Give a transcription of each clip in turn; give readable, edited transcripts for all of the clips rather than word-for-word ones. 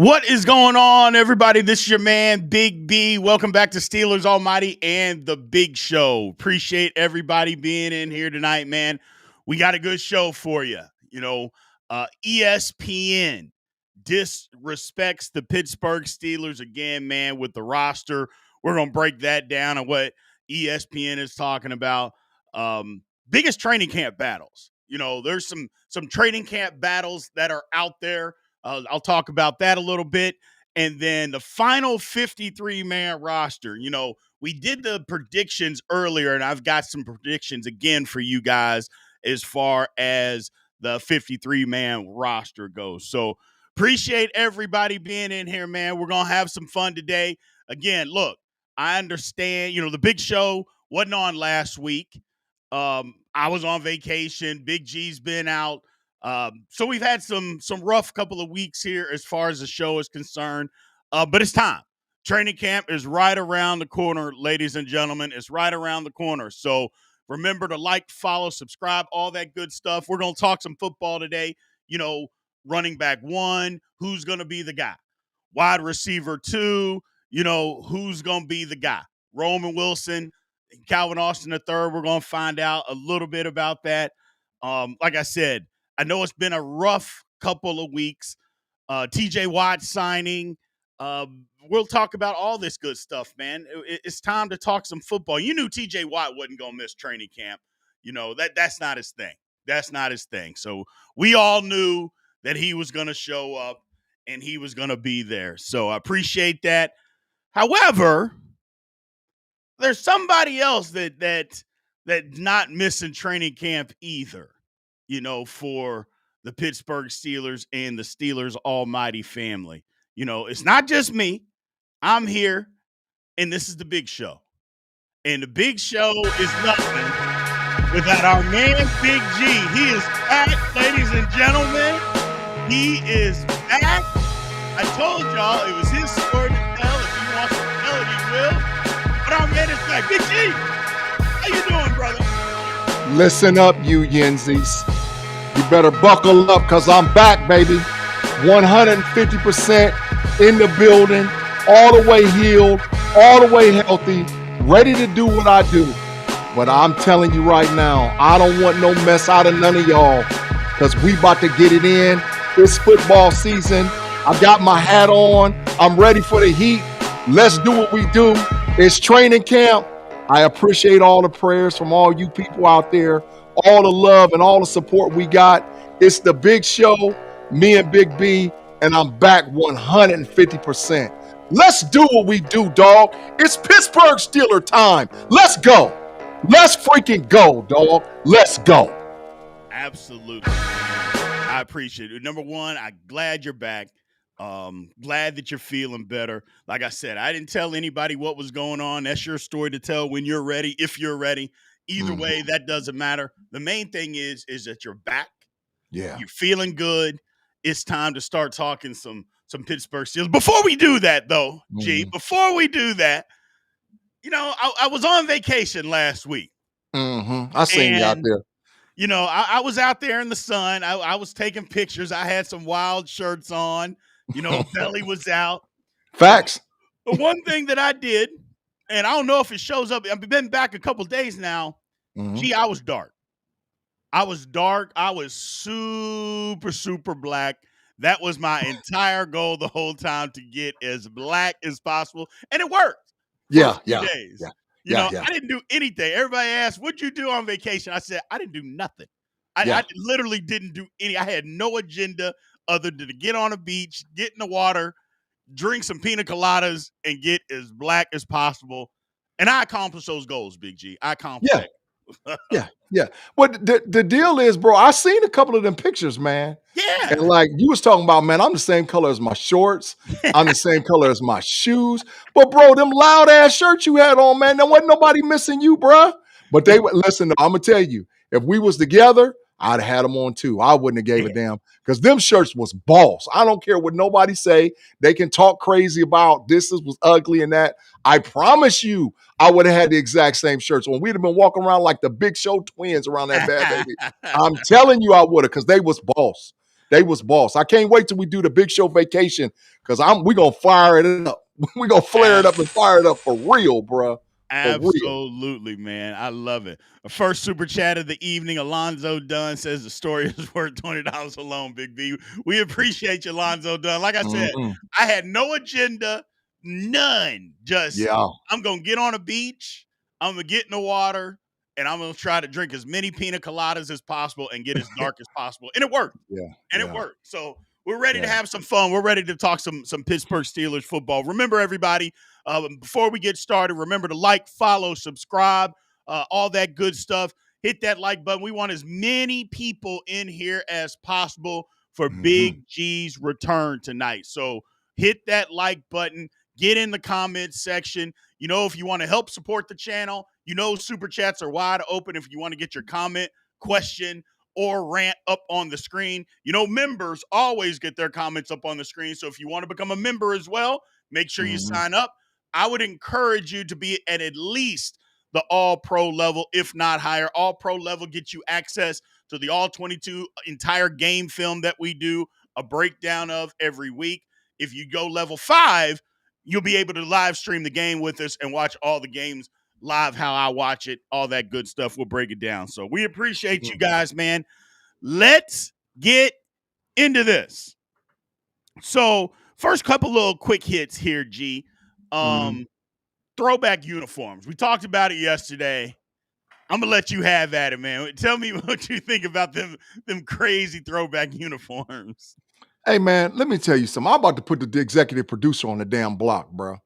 What is going on, everybody? This is your man, Big B. Welcome back to Steelers Almighty and the Big Show. Appreciate everybody being in here tonight, man. We got a good show for you. ESPN disrespects the Pittsburgh Steelers again, man, with the roster. We're going to break that down and what ESPN is talking about. Biggest training camp battles. There's some training camp battles that are out there. I'll talk about that a little bit. And then the final 53-man roster. We did the predictions earlier, and I've got some predictions again for you guys as far as the 53-man roster goes. So appreciate everybody being in here, man. We're going to have some fun today. Again, look, I understand, the big show wasn't on last week. I was on vacation. Big G's been out. So we've had some rough couple of weeks here as far as the show is concerned, but it's time. Training camp is right around the corner, ladies and gentlemen. It's right around the corner. So remember to like, follow, subscribe, all that good stuff. We're going to talk some football today. Running back 1, who's going to be the guy? Wide receiver 2, who's going to be the guy? Roman Wilson, Calvin Austin III. We're going to find out a little bit about that. Like I said, I know it's been a rough couple of weeks. TJ Watt signing. We'll talk about all this good stuff, man. It's time to talk some football. You knew TJ Watt wasn't going to miss training camp. That's not his thing. That's not his thing. So we all knew that he was going to show up and he was going to be there. So I appreciate that. However, there's somebody else that's not missing training camp either. For the Pittsburgh Steelers and the Steelers Almighty family. It's not just me. I'm here, and this is the Big Show. And the Big Show is nothing without our man, Big G. He is back, ladies and gentlemen. He is back. I told y'all it was his story to tell. If he wants to tell it, he will. But our man is back. Big G, how you doing, brother? Listen up, you Yenzies. You better buckle up because I'm back, baby. 150% in the building, all the way healed, all the way healthy, ready to do what I do. But I'm telling you right now, I don't want no mess out of none of y'all because we about to get it in. It's football season. I got my hat on. I'm ready for the heat. Let's do what we do. It's training camp. I appreciate all the prayers from all you people out there, all the love and all the support we got. It's the Big Show, me and Big B, and I'm back 150%. Let's do what we do, dog. It's Pittsburgh Steeler time. Let's go. Let's freaking go, dog. Let's go. Absolutely. I appreciate it. Number one, I'm glad you're back. Glad that you're feeling better. Like I said, I didn't tell anybody what was going on. That's your story to tell when you're ready, if you're ready. Either way, that doesn't matter. The main thing is that you're back. Yeah. You're feeling good. It's time to start talking some Pittsburgh Steelers. Before we do that, though, G, before we do that, I was on vacation last week. I seen you out there. I was out there in the sun. I was taking pictures. I had some wild shirts on. Belly was out. Facts. The one thing that I did, and I don't know if it shows up. I've been back a couple days now. Gee, I was dark. I was dark. I was super, super black. That was my entire goal the whole time, to get as black as possible. And it worked. Yeah. Days. I didn't do anything. Everybody asked, what'd you do on vacation? I said, I didn't do nothing. I literally didn't do any. I had no agenda other than to get on a beach, get in the water, drink some pina coladas, and get as black as possible. And I accomplished those goals, Big G. I accomplished it. Yeah. Well, the deal is, bro, I seen a couple of them pictures, man. Yeah. And like you was talking about, man, I'm the same color as my shorts. I'm the same color as my shoes. But, bro, them loud-ass shirts you had on, man, there wasn't nobody missing you, bro. But listen, I'm going to tell you, if we was together, I'd have had them on too. I wouldn't have gave a damn because them shirts was boss. I don't care what nobody say. They can talk crazy about this was ugly and that. I promise you, I would have had the exact same shirts on. We'd have been walking around like the Big Show twins around that bad baby. I'm telling you, I would have, because they was boss. They was boss. I can't wait till we do the Big Show vacation because we gonna fire it up. We gonna flare it up and fire it up for real, bro. Absolutely, man. I love it. First super chat of the evening. Alonzo Dunn says the story is worth $20 alone, Big B. We appreciate you, Alonzo Dunn. Like I said, I had no agenda, none. Just I'm gonna get on a beach, I'm gonna get in the water, and I'm gonna try to drink as many pina coladas as possible and get as dark as possible. And it worked. It worked. So we're ready to have some fun. We're ready to talk some Pittsburgh Steelers football. Remember, everybody, before we get started, remember to like, follow, subscribe, all that good stuff. Hit that like button. We want as many people in here as possible for Big G's return tonight. So hit that like button. Get in the comments section. You know, if you want to help support the channel, you know, super chats are wide open if you want to get your comment, question, or rant up on the screen. You know, members always get their comments up on the screen. So if you want to become a member as well, make sure you sign up. I would encourage you to be at least the all-pro level, if not higher. All-pro level gets you access to the all-22 entire game film that we do a breakdown of every week. If you go level 5, you'll be able to live stream the game with us and watch all the games live, how I watch it, all that good stuff. We'll break it down. So we appreciate you guys, man. Let's get into this. So first couple little quick hits here, G. Throwback uniforms. We talked about it yesterday. I'm gonna let you have at it, man. Tell me what you think about them crazy throwback uniforms. Hey, man, let me tell you something. I'm about to put the executive producer on the damn block, bro.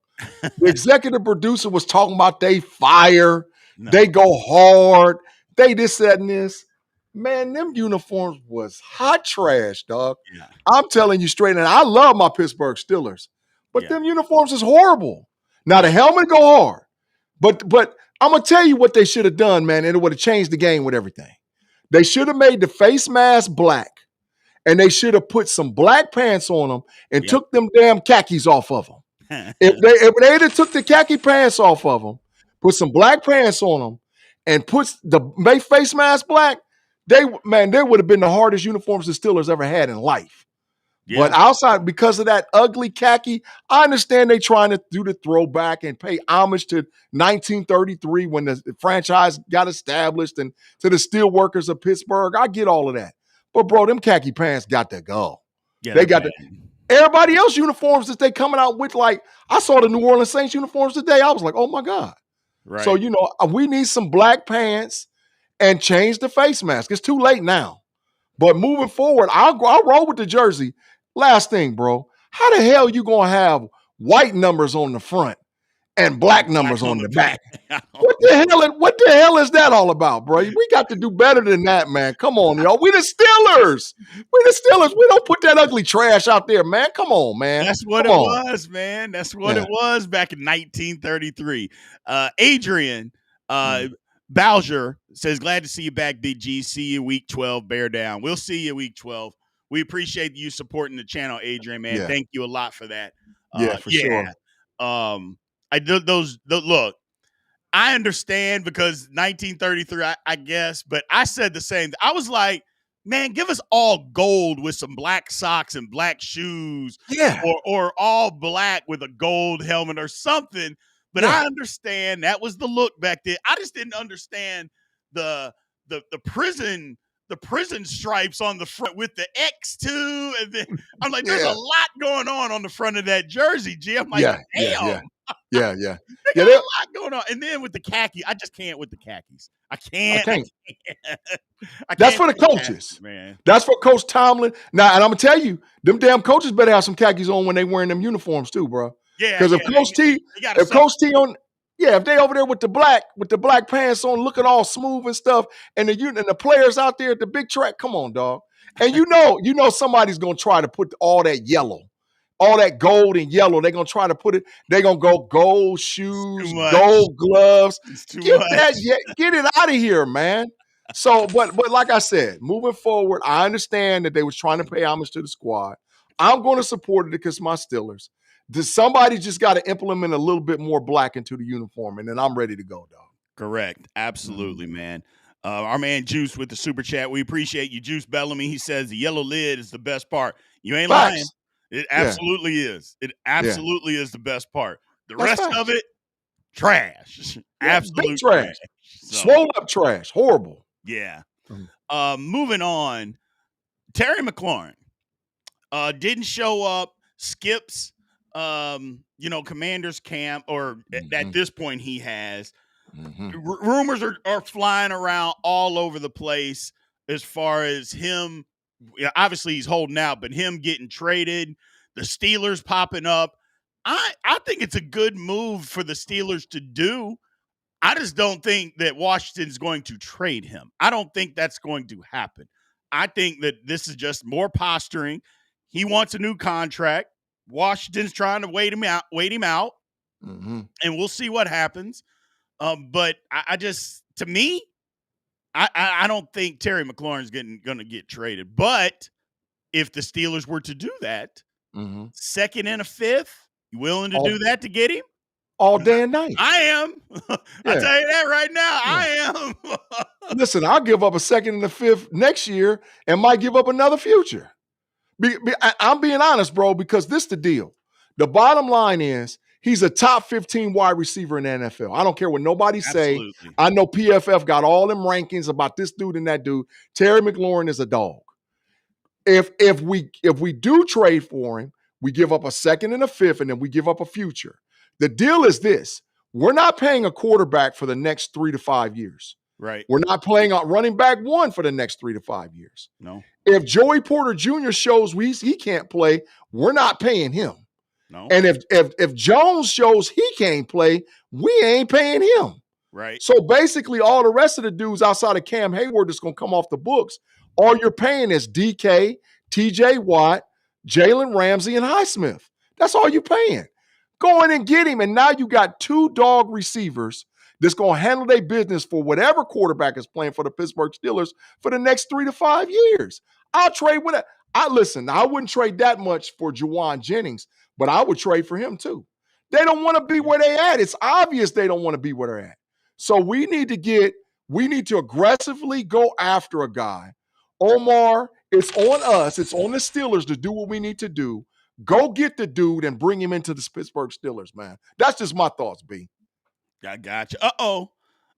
The executive producer was talking about they fire, they go hard, they this, that, and this. Man, them uniforms was hot trash, dog. I'm telling you straight, and I love my Pittsburgh Steelers, but them uniforms is horrible. Now, the helmet go hard, but I'm going to tell you what they should have done, man, and it would have changed the game with everything. They should have made the face mask black, and they should have put some black pants on them and took them damn khakis off of them. If they had took the khaki pants off of them, put some black pants on them, and put the face mask black, they would have been the hardest uniforms the Steelers ever had in life. But outside, because of that ugly khaki, I understand they trying to do the throwback and pay homage to 1933 when the franchise got established and to the steelworkers of Pittsburgh. I get all of that. But, bro, them khaki pants got to go. They got to. Everybody else uniforms that they coming out with, like, I saw the New Orleans Saints uniforms today. I was like, oh, my God. So, you know, we need some black pants and change the face mask. It's too late now. But moving forward, I'll roll with the jersey. Last thing, bro. How the hell you going to have white numbers on the front and black numbers on the back? What the hell is that all about, bro? We got to do better than that, man. Come on, y'all. We the Steelers. We don't put that ugly trash out there, man. Come on, man. That's what it was, man. That's what it was back in 1933. Adrian Bowser says, glad to see you back, Big G. See you week 12. Bear down. We'll see you week 12. We appreciate you supporting the channel, Adrian, man. Thank you a lot for that. For sure. Look, I understand because 1933, I guess, but I said the same. I was like, man, give us all gold with some black socks and black shoes, or all black with a gold helmet or something. But I understand that was the look back then. I just didn't understand the prison stripes on the front with the X too, and then I'm like, there's a lot going on the front of that jersey, G. I'm like, damn. Yeah. They got a lot going on. And then with the khaki, I just can't with the khakis. I can't. That's for the coaches, man. That's for Coach Tomlin. Now, and I'm gonna tell you, them damn coaches better have some khakis on when they wearing them uniforms too, bro. Because if they over there with the black pants on, looking all smooth and stuff, and the players out there at the big track, come on, dog. And you know somebody's gonna try to put all that yellow, all that gold and yellow. They're gonna try to put it. They're gonna go gold shoes, gold gloves. Get it out of here, man. So, but like I said, moving forward, I understand that they was trying to pay homage to the squad. I'm going to support it because my Steelers. Somebody just got to implement a little bit more black into the uniform, and then I'm ready to go, dog. Correct. Absolutely, man. Our man Juice with the super chat. We appreciate you, Juice Bellamy. He says the yellow lid is the best part. You ain't lying. Facts. It Yeah. absolutely is. It absolutely is the best part. The That's rest of facts. it, trash. Yeah, Absolute big trash. So, Swole up trash. Horrible. yeah. Mhm. Moving on. Terry McLaurin didn't show up. Skips, Commander's camp, or at this point he has. Rumors are flying around all over the place as far as him. Obviously, he's holding out, but him getting traded, the Steelers popping up. I think it's a good move for the Steelers to do. I just don't think that Washington's going to trade him. I don't think that's going to happen. I think that this is just more posturing. He wants a new contract. Washington's trying to wait him out, and we'll see what happens. But I just, to me, I don't think Terry McLaurin's going to get traded. But if the Steelers were to do that, second and a fifth, you willing to do that to get him? All day and night. I am. I'll tell you that right now. Yeah. I am. Listen, I'll give up a second and a fifth next year and might give up another future. I'm being honest, bro, because this is the deal. The bottom line is he's a top 15 wide receiver in the NFL. I don't care what nobody say. I know PFF got all them rankings about this dude and that dude. Terry McLaurin is a dog. If we do trade for him, we give up a second and a fifth, and then we give up a future. The deal is this. We're not paying a quarterback for the next 3 to 5 years. Right. We're not playing a running back one for the next 3 to 5 years. No. If Joey Porter Jr. shows he can't play, we're not paying him. No. And if Jones shows he can't play, we ain't paying him. Right. So basically, all the rest of the dudes outside of Cam Heyward that's going to come off the books, all you're paying is DK, TJ Watt, Jalen Ramsey, and Highsmith. That's all you're paying. Go in and get him, and now you got 2 dog receivers that's going to handle their business for whatever quarterback is playing for the Pittsburgh Steelers for the next 3 to 5 years. I'll trade with it. I wouldn't trade that much for Juwan Jennings, but I would trade for him too. They don't want to be where they at. It's obvious they don't want to be where they're at. So we need to aggressively go after a guy. Omar, it's on us. It's on the Steelers to do what we need to do. Go get the dude and bring him into the Pittsburgh Steelers, man. That's just my thoughts, B. I got you.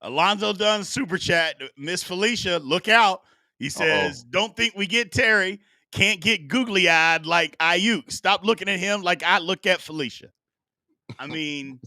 Alonzo Dunn super chat. Miss Felicia, look out. He says, don't think we get Terry. Can't get googly-eyed like Ayuk. Stop looking at him like I look at Felicia. I mean,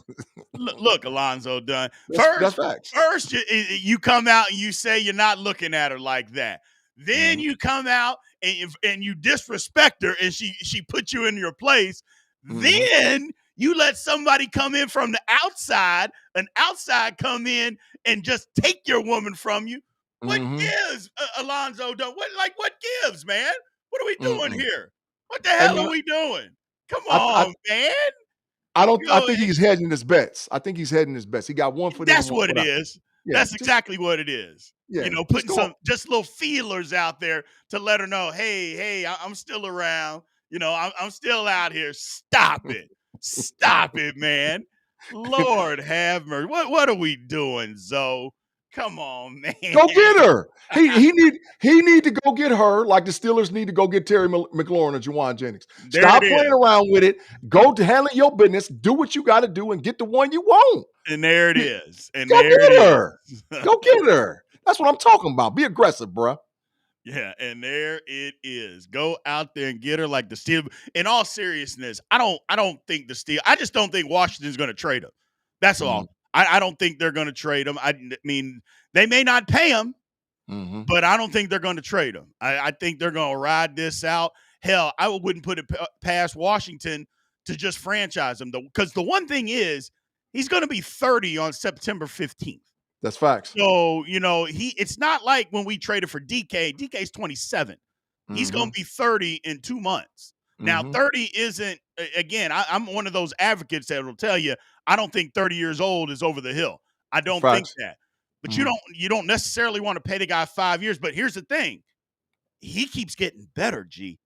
look, Alonzo Dunn. First, you come out and you say you're not looking at her like that. Then you come out and you disrespect her and she put you in your place. Then you let somebody come in from the outside, an outside come in and just take your woman from you. What gives, Alonzo Dunn? What gives, man? What are we doing here? What the hell are we doing? Come on, man. I think he's hedging his bets. He got one foot in. That's what it is. Yeah, that's exactly what it is. Yeah, putting just little feelers out there to let her know, hey, I'm still around. I'm still out here. Stop it. Stop it, man. Lord have mercy. What are we doing, Zoe? Come on, man. Go get her. He need to go get her like the Steelers need to go get Terry McLaurin or Juwan Jennings. Stop playing around with it. Go to handle your business. Do what you got to do and get the one you want. And there it is. And go get her. Go get her. That's what I'm talking about. Be aggressive, bro. Yeah, and there it is. Go out there and get her like the Steelers. In all seriousness, I don't think the Steelers. I just don't think Washington's going to trade him. That's all. I don't think they're going to trade him. I mean, they may not pay him, but I don't think they're going to trade him. I think they're going to ride this out. Hell, I wouldn't put it past Washington to just franchise him, though, because the one thing is he's going to be 30 on September 15th. That's facts. So, it's not like when we traded for DK. DK's 27. He's going to be 30 in 2 months. Now, 30 isn't, again, I'm one of those advocates that will tell you, I don't think 30 years old is over the hill. I don't think that. But you don't necessarily want to pay the guy 5 years. But here's the thing. He keeps getting better, G.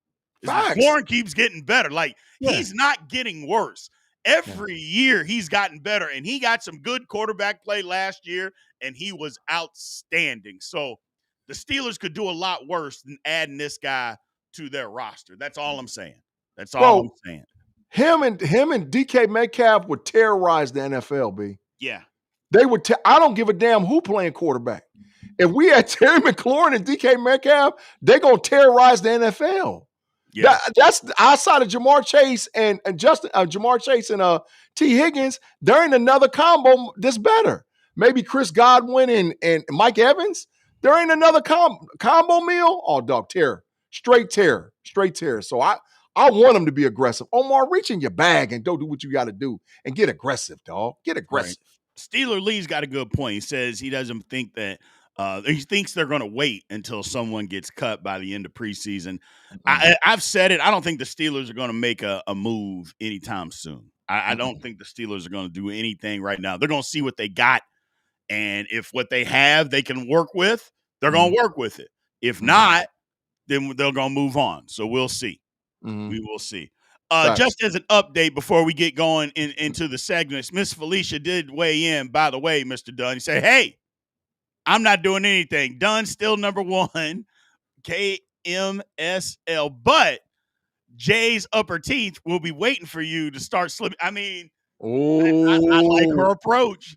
Warren keeps getting better. He's not getting worse. Every year he's gotten better, and he got some good quarterback play last year, and he was outstanding. So the Steelers could do a lot worse than adding this guy to their roster. That's all I'm saying. That's all I'm saying. Him and DK Metcalf would terrorize the NFL, B. Yeah. They would I don't give a damn who playing quarterback. If we had Terry McLaurin and DK Metcalf, they're going to terrorize the NFL. Yeah. That's outside of Jamar Chase and Jamar Chase and T. Higgins, there ain't another combo that's better. Maybe Chris Godwin and Mike Evans. There ain't another combo meal. Oh, dog, terror. Straight terror. So I want them to be aggressive. Omar, reach in your bag and go do what you got to do and get aggressive, dog. Get aggressive. Right. Steeler Lee's got a good point. He says he doesn't think that he thinks they're going to wait until someone gets cut by the end of preseason. I've said it. I don't think the Steelers are going to make a move anytime soon. I don't think the Steelers are going to do anything right now. They're going to see what they got. And if what they have they can work with, they're going to work with it. If not, then they're going to move on. So we'll see. We will see. Just as an update before we get going into the segments, Miss Felicia did weigh in, by the way, Mr. Dunn. He said, hey, I'm not doing anything. Dunn's still number one, KMSL, but Jay's upper teeth will be waiting for you to start slipping. I mean, I like her approach.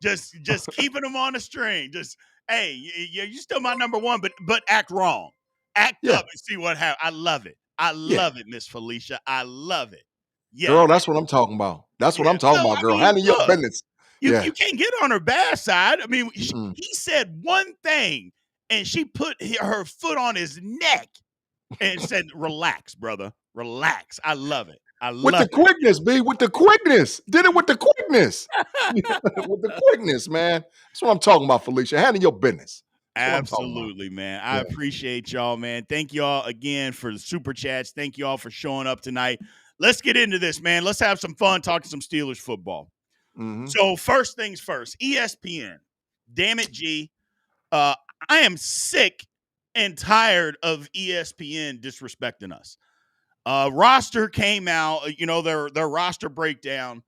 Just keeping them on the string. Just, hey, you're still my number one, but act wrong. Act up and see what happens. I love it. I love it, Miss Felicia. I love it. Yeah. Girl, that's what I'm talking about. That's what I'm talking about, girl. Handle your business. You can't get on her bad side. I mean, he said one thing, and she put her foot on his neck and said, relax, brother. Relax. I love it. With the quickness, B. With the quickness. Did it with the quickness. With the quickness, man. That's what I'm talking about, Felicia. Handle your business. Absolutely, man. I appreciate y'all, man. Thank y'all again for the super chats. Thank y'all for showing up tonight. Let's get into this, man. Let's have some fun talking some Steelers football. So first things first, ESPN. Damn it, G. I am sick and tired of ESPN disrespecting us. Roster came out, their roster breakdown.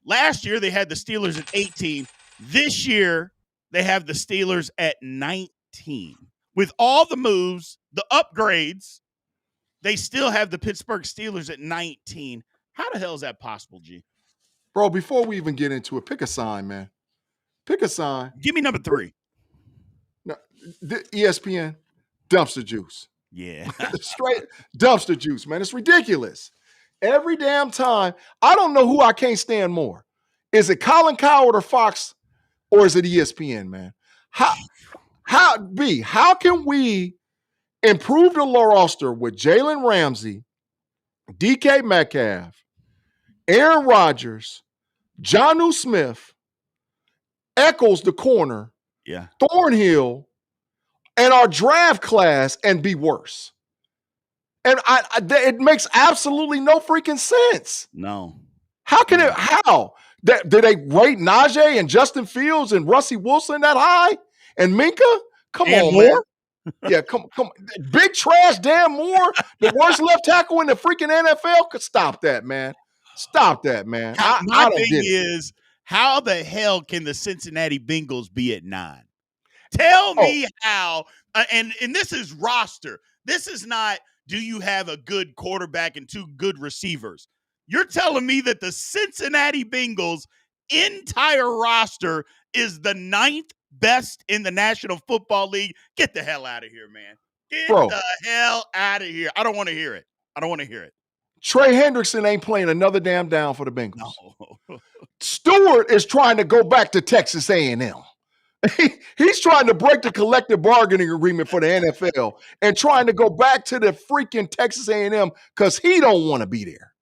Last year, they had the Steelers at 18. This year, they have the Steelers at 19. With all the moves, the upgrades, they still have the Pittsburgh Steelers at 19. How the hell is that possible, G? Bro, before we even get into it, pick a sign, man. Pick a sign. Give me number 3. No, ESPN, dumpster juice. Yeah. Straight dumpster juice, man. It's ridiculous. Every damn time. I don't know who I can't stand more. Is it Colin Cowherd or Fox, or is it ESPN, man? How can we improve the roster with Jalen Ramsey, DK Metcalf, Aaron Rodgers, Jonnu Smith, Eccles the corner, Thornhill, and our draft class and be worse? And it makes absolutely no freaking sense. No. How can it? How? Did they rate Najee and Justin Fields and Russie Wilson that high? And Minka? Come on, man. Yeah, come. Big trash Dan Moore, the worst left tackle in the freaking NFL. Could stop that, man. Stop that, man. My thing is, how the hell can the Cincinnati Bengals be at 9? Tell me how. And this is roster. This is not, do you have a good quarterback and 2 good receivers? You're telling me that the Cincinnati Bengals entire roster is the 9th best in the National Football League? Get the hell out of here, man. Get the hell out of here. I don't want to hear it. Trey Hendrickson ain't playing another damn down for the Bengals. No. Stewart is trying to go back to Texas A&M. He's trying to break the collective bargaining agreement for the NFL and trying to go back to the freaking Texas A&M because he don't want to be there.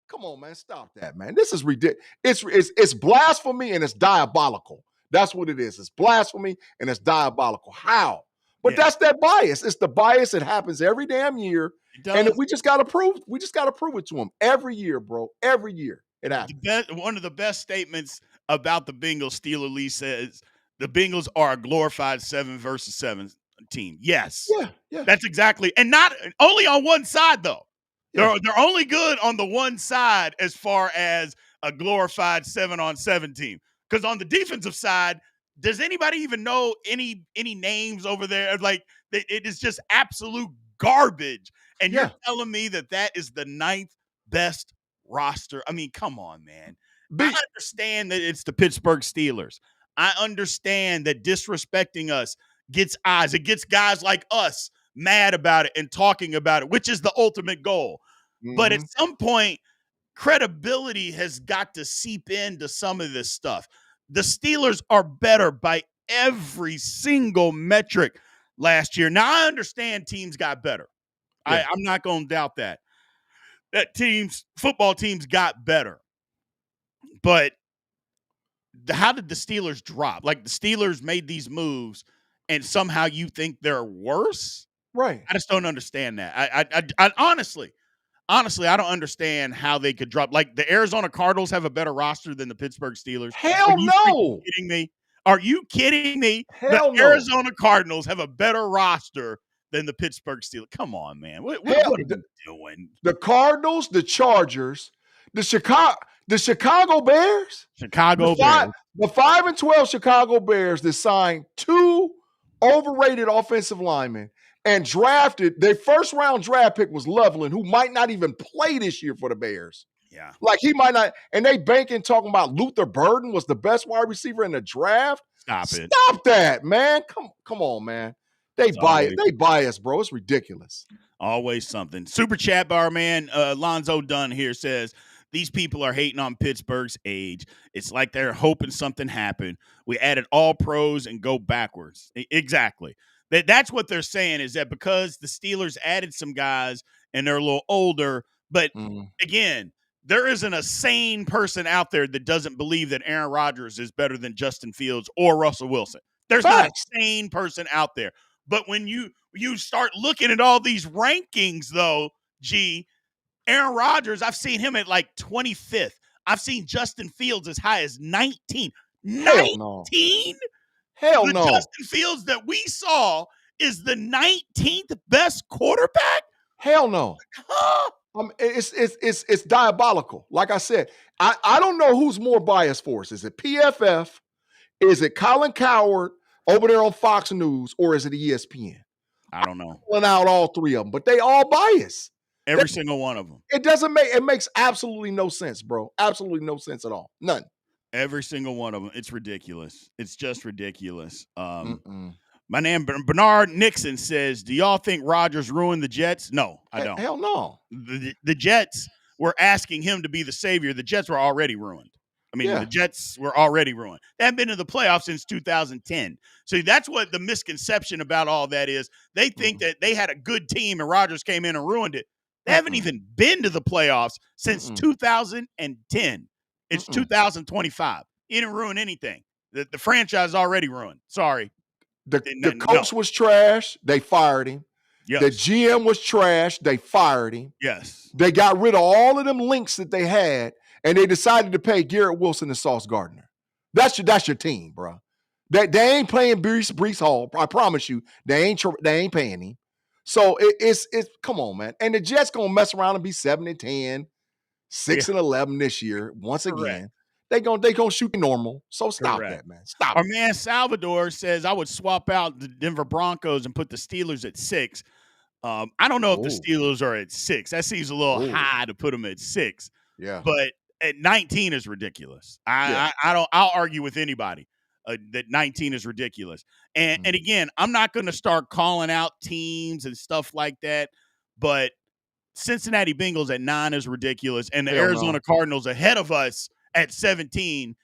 Come on, man. Stop that, man. This is ridiculous. It's blasphemy and it's diabolical. That's what it is. It's blasphemy and it's diabolical. How? But that's that bias. It's the bias that happens every damn year. And we just gotta prove it to them every year, bro. Every year it happens. One of the best statements about the Bengals, Steeler Lee says, the Bengals are a glorified 7 versus 7 team. Yes. Yeah. That's exactly. And not only on one side, though. Yeah. They're only good on the one side as far as a glorified 7-on-7 team. Because on the defensive side, does anybody even know any names over there? Like, it is just absolute garbage. And Yeah. you're telling me that is the 9th best roster? I mean, come on, man. I understand that it's the Pittsburgh Steelers. I understand that disrespecting us gets eyes. It gets guys like us mad about it and talking about it, which is the ultimate goal. But at some point, credibility has got to seep into some of this stuff. The Steelers are better by every single metric last year. Now, I understand teams got better. Yeah. I'm not going to doubt that. Football teams got better. But how did the Steelers drop? Like, the Steelers made these moves, and somehow you think they're worse? Right. I just don't understand that. I honestly, I don't understand how they could drop. Like, the Arizona Cardinals have a better roster than the Pittsburgh Steelers. Hell Are you no. kidding me? Are you kidding me? Hell The no. Arizona Cardinals have a better roster than the Pittsburgh Steelers. Come on, man. What are we doing? The Cardinals, the Chargers, the Chicago Bears. Chicago Bears. The 5-12 Chicago Bears that signed 2 overrated offensive linemen and drafted their first round draft pick was Loveland, who might not even play this year for the Bears. Yeah. Like, he might not, and they banking talking about Luther Burden was the best wide receiver in the draft. Stop that, man. Come on, man. They bias, bro. It's ridiculous. Always something. Super chat bar man, Lonzo Dunn here says, these people are hating on Pittsburgh's age. It's like they're hoping something happened. We added all pros and go backwards. Exactly. That's what they're saying, is that because the Steelers added some guys and they're a little older, but again, there isn't a sane person out there that doesn't believe that Aaron Rodgers is better than Justin Fields or Russell Wilson. There's not a sane person out there. But when you start looking at all these rankings, though, Aaron Rodgers, I've seen him at like 25th. I've seen Justin Fields as high as 19. 19? Hell no. Justin Fields that we saw is the 19th best quarterback? Hell no. It's diabolical. Like I said, I don't know who's more biased for us. Is it PFF? Is it Colin Cowherd over there on Fox News? Or is it ESPN? I don't know. Pulling out all 3 of them, but they all bias. Every single one of them. It makes absolutely no sense, bro. Absolutely no sense at all. None. Every single one of them. It's ridiculous. It's just ridiculous. My name Bernard Nixon says, do y'all think Rodgers ruined the Jets? No, I don't. Hell no. The Jets were asking him to be the savior. The Jets were already ruined. I mean, the Jets were already ruined. They haven't been to the playoffs since 2010. So that's what the misconception about all that is. They think that they had a good team and Rodgers came in and ruined it. They haven't even been to the playoffs since 2010. It's 2025. He didn't ruin anything. The franchise already ruined. Sorry. The coach was trash. They fired him. Yes. The GM was trash. They fired him. Yes. They got rid of all of them links that they had, and they decided to pay Garrett Wilson and Sauce Gardner. That's your team, bro. They ain't playing Breece Hall. I promise you, they ain't paying him. So it's come on, man. And the Jets gonna mess around and be 7-10, 6-11 this year. Once again, they gonna shoot normal. So stop that, man. Stop. Our man Salvador says I would swap out the Denver Broncos and put the Steelers at 6. I don't know if the Steelers are at 6. That seems a little high to put them at 6. Yeah, but at 19 is ridiculous. I'll argue with anybody that 19 is ridiculous. And again, I'm not going to start calling out teams and stuff like that, but Cincinnati Bengals at 9 is ridiculous, and the Arizona Cardinals ahead of us at 17.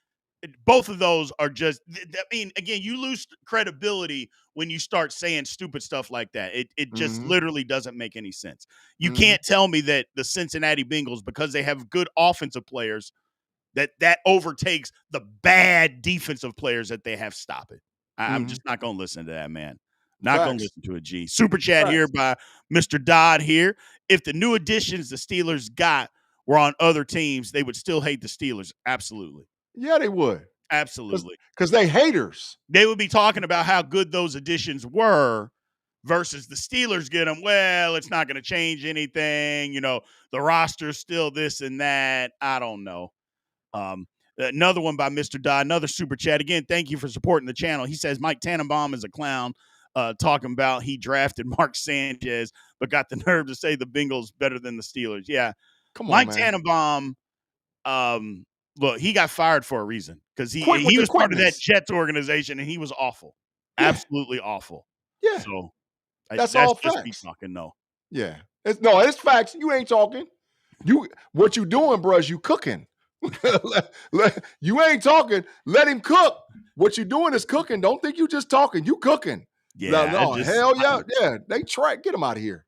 Both of those are just, I mean, again, you lose credibility when you start saying stupid stuff like that. It just literally doesn't make any sense. You can't tell me that the Cincinnati Bengals, because they have good offensive players, that overtakes the bad defensive players that they have. Stop it. I'm just not going to listen to that, man. Not going to listen to a G. Super chat here by Mr. Dodd here. If the new additions the Steelers got were on other teams, they would still hate the Steelers. Absolutely. Yeah, they would. Absolutely. Because they haters. They would be talking about how good those additions were versus the Steelers get him. Well, it's not going to change anything. The roster's still this and that. I don't know. Another one by Mr. Dodd, another super chat. Again, thank you for supporting the channel. He says Mike Tannenbaum is a clown, talking about he drafted Mark Sanchez, but got the nerve to say the Bengals better than the Steelers. Yeah. Come on, Mike man. Tannenbaum, look, he got fired for a reason because he was part of that Jets organization, and he was awful. Yeah. Absolutely awful. Yeah. So that's all just facts. me talking, no. Yeah. It's facts. You ain't talking. What you doing, bro, is you cooking. You ain't talking. Let him cook. What you doing is cooking. Don't think you just talking. You cooking. Yeah. No, hell yeah. Yeah. They try. Get him out of here.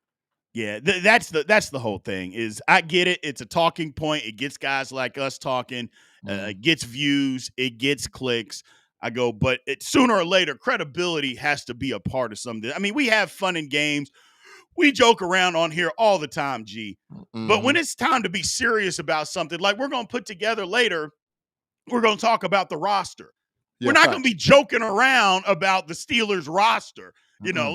Yeah. That's the whole thing is I get it. It's a talking point. It gets guys like us talking. It gets views. It gets clicks. I go, but sooner or later, credibility has to be a part of something. I mean, we have fun in games. We joke around on here all the time, G. But when it's time to be serious about something, like we're going to put together later, we're going to talk about the roster. We're not going to be joking around about the Steelers roster,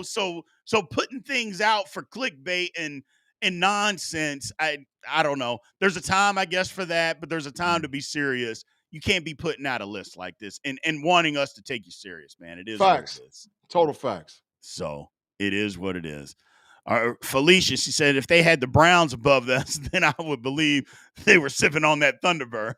So putting things out for clickbait and nonsense, I don't know. There's a time, I guess, for that, but there's a time to be serious. You can't be putting out a list like this and wanting us to take you serious, man. It is facts. What it is. Total facts. So it is what it is. Felicia, she said, if they had the Browns above us, then I would believe they were sipping on that Thunderbird.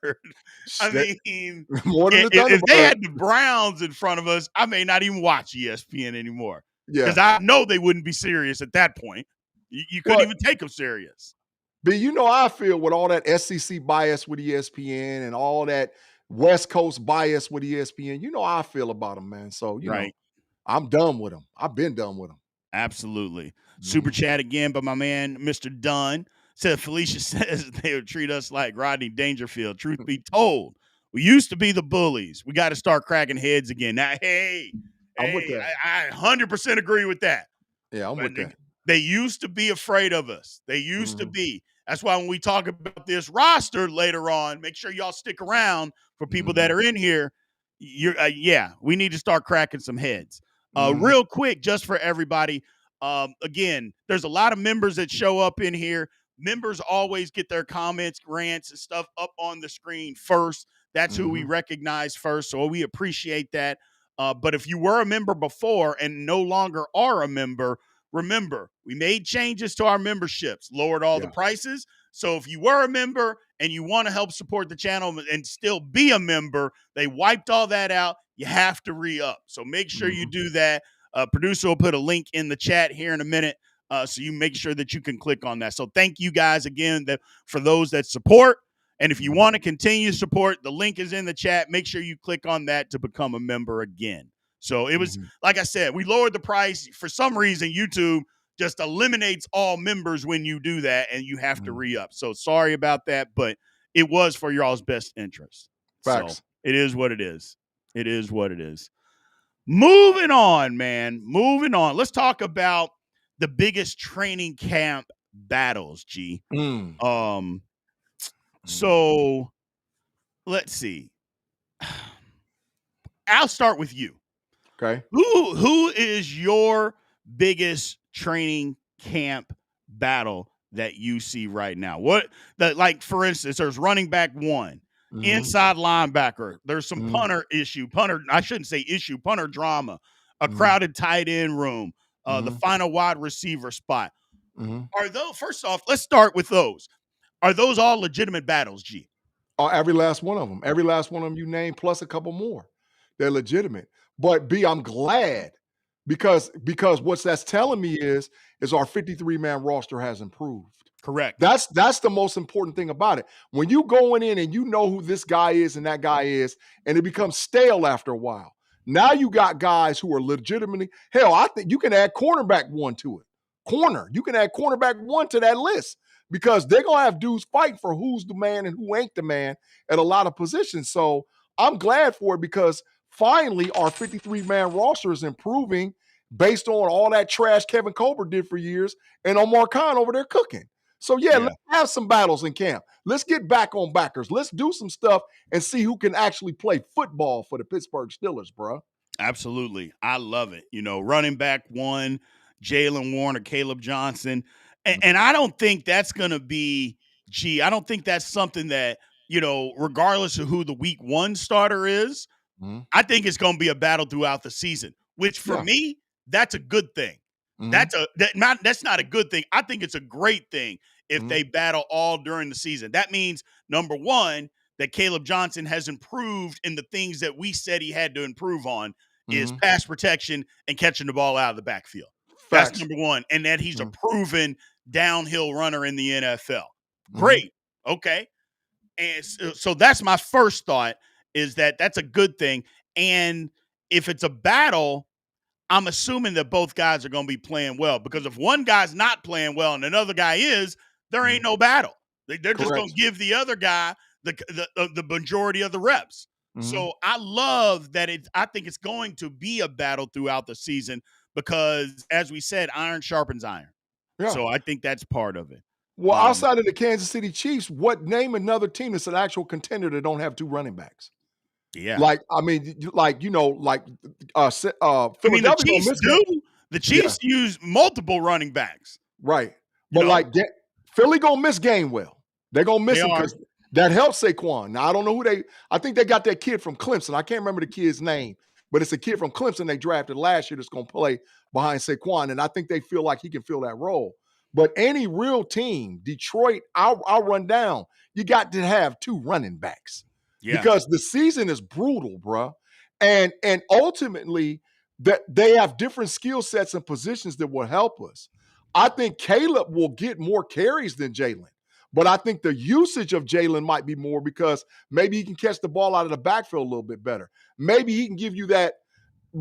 I mean, more than if they had the Browns in front of us, I may not even watch ESPN anymore. Yeah, because I know they wouldn't be serious at that point. You couldn't even take them serious. But I feel with all that SEC bias with ESPN and all that West Coast bias with ESPN, how I feel about them, man. So, you know, I'm done with them. I've been done with them. Absolutely. Super chat again by my man, Mr. Dunn. Said Felicia says they would treat us like Rodney Dangerfield. Truth be told, we used to be the bullies. We got to start cracking heads again. Now, I'm with that. I 100% agree with that. Yeah, I'm with that. They used to be afraid of us. They used to be. That's why when we talk about this roster later on, make sure y'all stick around for people that are in here. We need to start cracking some heads. Real quick, just for everybody. Again, there's a lot of members that show up in here. Members always get their comments, rants, and stuff up on the screen first. That's who we recognize first. So we appreciate that. But if you were a member before and no longer are a member, remember, we made changes to our memberships, lowered all the prices. So if you were a member and you want to help support the channel and still be a member, they wiped all that out. You have to re-up. So make sure you do that. Producer will put a link in the chat here in a minute. So you make sure that you can click on that. So thank you guys again for those that support. And if you want to continue to support, the link is in the chat. Make sure you click on that to become a member again. So it was, like I said, we lowered the price. For some reason, YouTube just eliminates all members when you do that, and you have to re-up. So sorry about that, but it was for y'all's best interest. Facts. So it is what it is. It is what it is. Moving on, man. Moving on. Let's talk about the biggest training camp battles, G. So let's see. I'll start with you. Okay. Who is your biggest training camp battle that you see right now? For instance, there's running back one, inside linebacker. There's some punter drama, a crowded tight end room, the final wide receiver spot. Are those, first off, let's start with those. Are those all legitimate battles, G? Every last one of them. Every last one of them you name, plus a couple more. They're legitimate. But B, I'm glad because what that's telling me is our 53-man roster has improved. Correct. That's the most important thing about it. When you going in and you know who this guy is and that guy is, and it becomes stale after a while. Now you got guys who are legitimately, hell, I think you can add cornerback one to it. You can add cornerback one to that list because they're going to have dudes fight for who's the man and who ain't the man at a lot of positions. So I'm glad for it because finally our 53-man roster is improving based on all that trash Kevin Colbert did for years and Omar Khan over there cooking. So, let's have some battles in camp. Let's get back on backers. Let's do some stuff and see who can actually play football for the Pittsburgh Steelers, bro. Absolutely. I love it. Running back one, Jalen Warren or Caleb Johnson. And I don't think that's going to be, I don't think that's something that, regardless of who the week one starter is, Mm-hmm. I think it's going to be a battle throughout the season, which for me, that's a good thing. Mm-hmm. That's not a good thing. I think it's a great thing if Mm-hmm. they battle all during the season. That means, number one, that Caleb Johnson has improved in the things that we said he had to improve on is Mm-hmm. pass protection and catching the ball out of the backfield. That's Facts. number one. And that he's a proven downhill runner in the NFL. Mm-hmm. Great. Okay. And so that's my first thought, is that that's a good thing. And if it's a battle, I'm assuming that both guys are going to be playing well, because if one guy's not playing well and another guy is, there ain't no battle. They're just going to give the other guy the majority of the reps. Mm-hmm. So I love that I think it's going to be a battle throughout the season because, as we said, iron sharpens iron. Yeah. So I think that's part of it. Well, outside of the Kansas City Chiefs, name another team that's an actual contender that don't have two running backs? Yeah. Philadelphia. The Chiefs do. The Chiefs use multiple running backs. Right. But Philly gonna miss Gainwell. They're gonna miss him because that helps Saquon. Now, I don't know I think they got that kid from Clemson. I can't remember the kid's name, but it's a kid from Clemson they drafted last year that's gonna play behind Saquon, and I think they feel like he can fill that role. But any real team, Detroit, I'll run down. You got to have two running backs. Yeah. Because the season is brutal, bro. And ultimately, that they have different skill sets and positions that will help us. I think Caleb will get more carries than Jalen. But I think the usage of Jalen might be more because maybe he can catch the ball out of the backfield a little bit better. Maybe he can give you that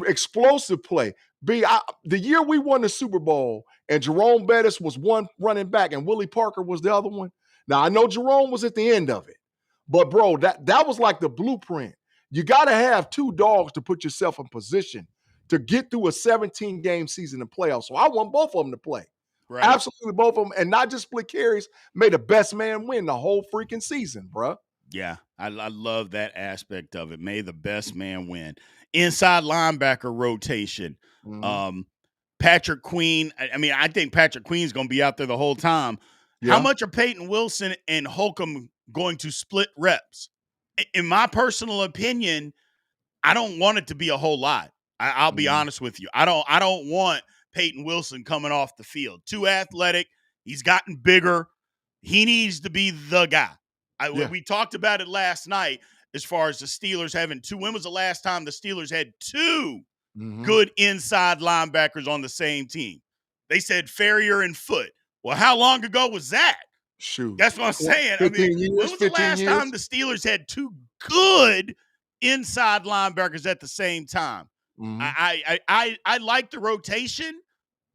explosive play. The year we won the Super Bowl and Jerome Bettis was one running back and Willie Parker was the other one. Now, I know Jerome was at the end of it, but bro, that was like the blueprint. You got to have two dogs to put yourself in position to get through a 17-game season and playoffs. So I want both of them to play. Right. Absolutely both of them, and not just split carries. May the best man win the whole freaking season, bro. Yeah, I love that aspect of it. May the best man win. Inside linebacker rotation. Mm-hmm. Patrick Queen. I think Patrick Queen's going to be out there the whole time. Yeah. How much are Peyton Wilson and Holcomb going to split reps? In my personal opinion, I don't want it to be a whole lot. I'll be honest with you. I don't want Peyton Wilson coming off the field. Too athletic. He's gotten bigger. He needs to be the guy. We talked about it last night as far as the Steelers having two. When was the last time the Steelers had two good inside linebackers on the same team? They said Ferrier and Foote. Well, how long ago was that? Shoot. That's what I'm saying. When was the last time the Steelers had two good inside linebackers at the same time? Mm-hmm. I like the rotation,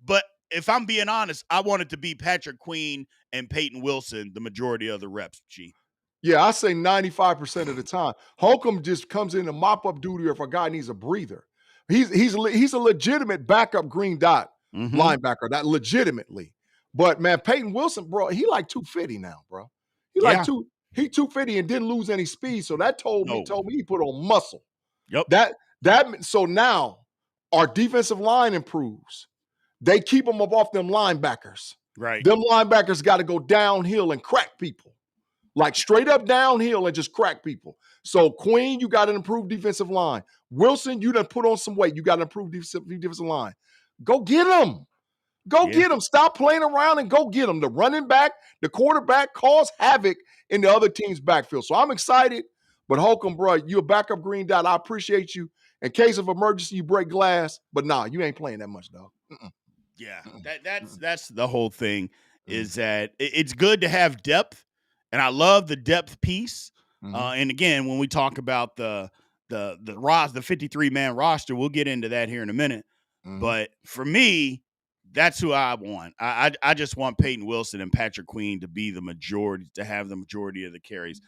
but if I'm being honest, I want it to be Patrick Queen and Peyton Wilson the majority of the reps, G. Yeah, I say 95% of the time. Holcomb just comes in to mop up duty if a guy needs a breather. He's a legitimate backup green dot linebacker, that legitimately. But man, Peyton Wilson, bro, he like 250 now, bro. He 250 and didn't lose any speed. So that told me he put on muscle. Yep. So now our defensive line improves. They keep them up off them linebackers. Right. Them linebackers got to go downhill and crack people. Like straight up downhill and just crack people. So Queen, you got an improved defensive line. Wilson, you done put on some weight. You got an improved defensive line. Go get them. Get them. Stop playing around and go get them. The running back, the quarterback cause havoc in the other team's backfield. So I'm excited. But Holcomb, bro, you a backup green dot. I appreciate you. In case of emergency, you break glass. But nah, you ain't playing that much, dog. Yeah, that's the whole thing is that it's good to have depth. And I love the depth piece. And again, when we talk about the 53-man roster, we'll get into that here in a minute. But for me, that's who I want. I just want Peyton Wilson and Patrick Queen to be the majority, to have the majority of the carries.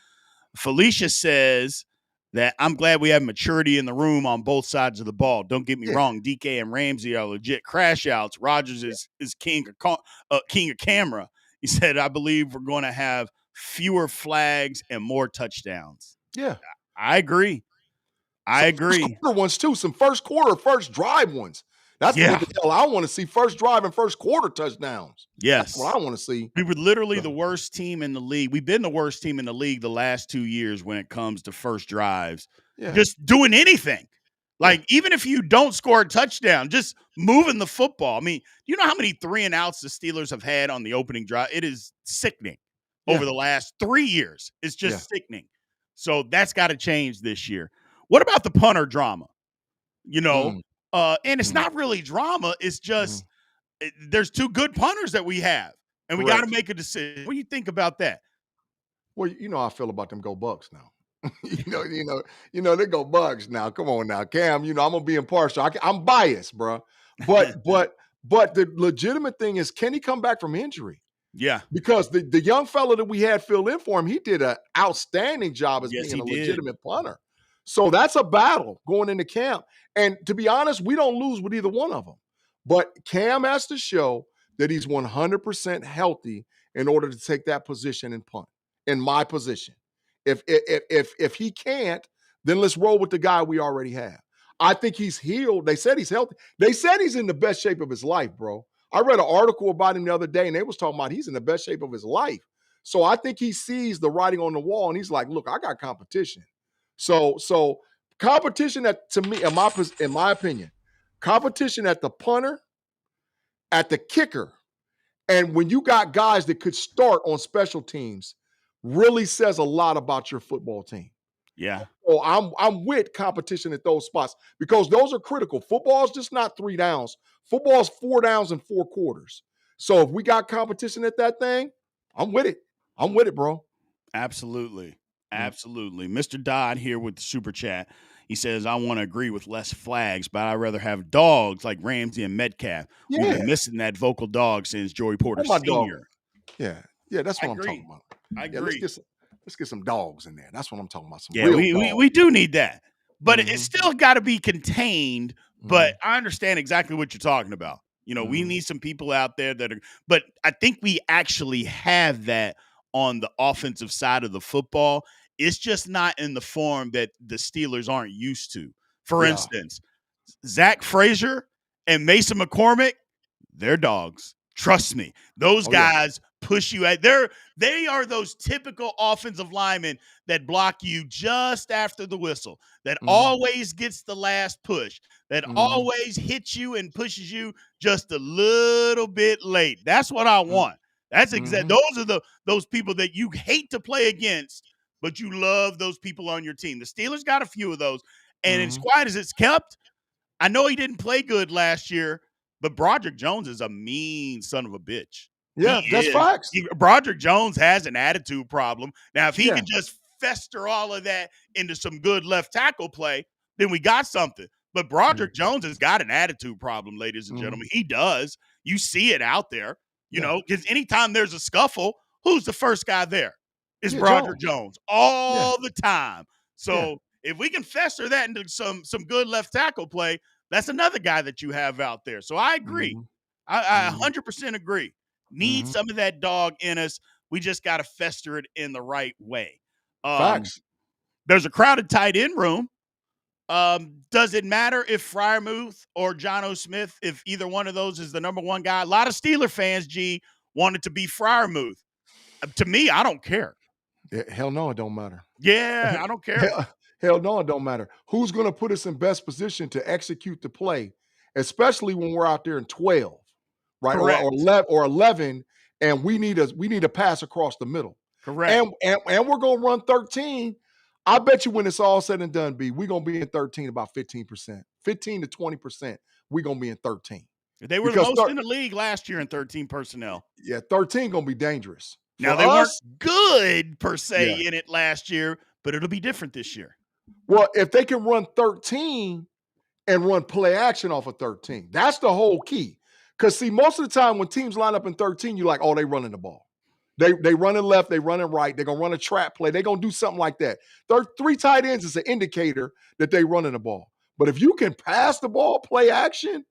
Felicia says that I'm glad we have maturity in the room on both sides of the ball. Don't get me wrong. DK and Ramsey are legit crash outs. Rodgers is king of camera. He said, I believe we're going to have fewer flags and more touchdowns. Yeah. I agree. First quarter ones too. Some first drive ones. That's Yeah. what the hell I want to see. First drive and first quarter touchdowns. Yes. That's what I want to see. We were literally the worst team in the league. We've been the worst team in the league the last 2 years when it comes to first drives. Yeah. Just doing anything. Like, even if you don't score a touchdown, just moving the football. I mean, you know how many 3 and outs the Steelers have had on the opening drive? It is sickening over the last 3 years. It's just sickening. So that's got to change this year. What about the punter drama? You know, and it's not really drama. It's just there's 2 good punters that we have, and we got to make a decision. What do you think about that? Well, you know how I feel about them Go Bucks now. They go Bucks now. Come on now, Cam. I'm gonna be impartial. I'm biased, bro. But the legitimate thing is, can he come back from injury? Yeah, because the young fella that we had filled in for him, he did an outstanding job as being a legitimate punter. So that's a battle going into camp. And to be honest, we don't lose with either one of them. But Cam has to show that he's 100% healthy in order to take that position and punt. In my position. If he can't, then let's roll with the guy we already have. I think he's healed. They said he's healthy. They said he's in the best shape of his life, bro. I read an article about him the other day, and they was talking about he's in the best shape of his life. So I think he sees the writing on the wall, and he's like, look, I got competition. So competition to me, in my opinion, competition at the punter, at the kicker, and when you got guys that could start on special teams, really says a lot about your football team. Yeah. So I'm with competition at those spots because those are critical. Football is just not 3 downs. Football is 4 downs and 4 quarters. So if we got competition at that thing, I'm with it. I'm with it, bro. Absolutely. Absolutely. Mr. Dodd here with the super chat. He says, I want to agree with less flags, but I'd rather have dogs like Ramsey and Metcalf. Yeah. We've been missing that vocal dog since Joey Porter Sr. Yeah, that's what I'm talking about. I agree. Let's get some dogs in there. That's what I'm talking about. We do need that. But it's still got to be contained. But I understand exactly what you're talking about. We need some people out there that are – but I think we actually have that on the offensive side of the football. It's just not in the form that the Steelers aren't used to. For instance, Zach Frazier and Mason McCormick, they're dogs. Trust me. Those guys push you at they are those typical offensive linemen that block you just after the whistle, that always gets the last push, that always hits you and pushes you just a little bit late. That's what I want. That's exactly those are those people that you hate to play against, but you love those people on your team. The Steelers got a few of those, and as quiet as it's kept, I know he didn't play good last year, but Broderick Jones is a mean son of a bitch. Yeah, that's facts. Broderick Jones has an attitude problem. Now, if he can just fester all of that into some good left tackle play, then we got something. But Broderick Jones has got an attitude problem, ladies and gentlemen. He does. You see it out there, because anytime there's a scuffle, who's the first guy there? It's Broderick Jones all the time. So if we can fester that into some good left tackle play, that's another guy that you have out there. So I agree. I 100% agree. Need some of that dog in us. We just got to fester it in the right way. Facts. There's a crowded tight end room. Does it matter if Freiermuth or John Smith, if either one of those is the number one guy? A lot of Steeler fans, wanted to be Freiermuth. To me, I don't care. Yeah, hell no, it don't matter. Yeah, I don't care. Hell no, it don't matter. Who's going to put us in best position to execute the play, especially when we're out there in 12, right? Or 11, and we need a pass across the middle. Correct. And we're going to run 13. I bet you when it's all said and done, we're going to be in 13 about 15%. 15 to 20%, we're going to be in 13. They were the most in the league last year in 13 personnel. Yeah, 13 going to be dangerous. Now, they weren't good, per se, in it last year, but it'll be different this year. Well, if they can run 13 and run play action off of 13, that's the whole key. Because, see, most of the time when teams line up in 13, you're like, oh, they running the ball. They running left, they running right. They're going to run a trap play. They're going to do something like that. 3 tight ends is an indicator that they running the ball. But if you can pass the ball, play action,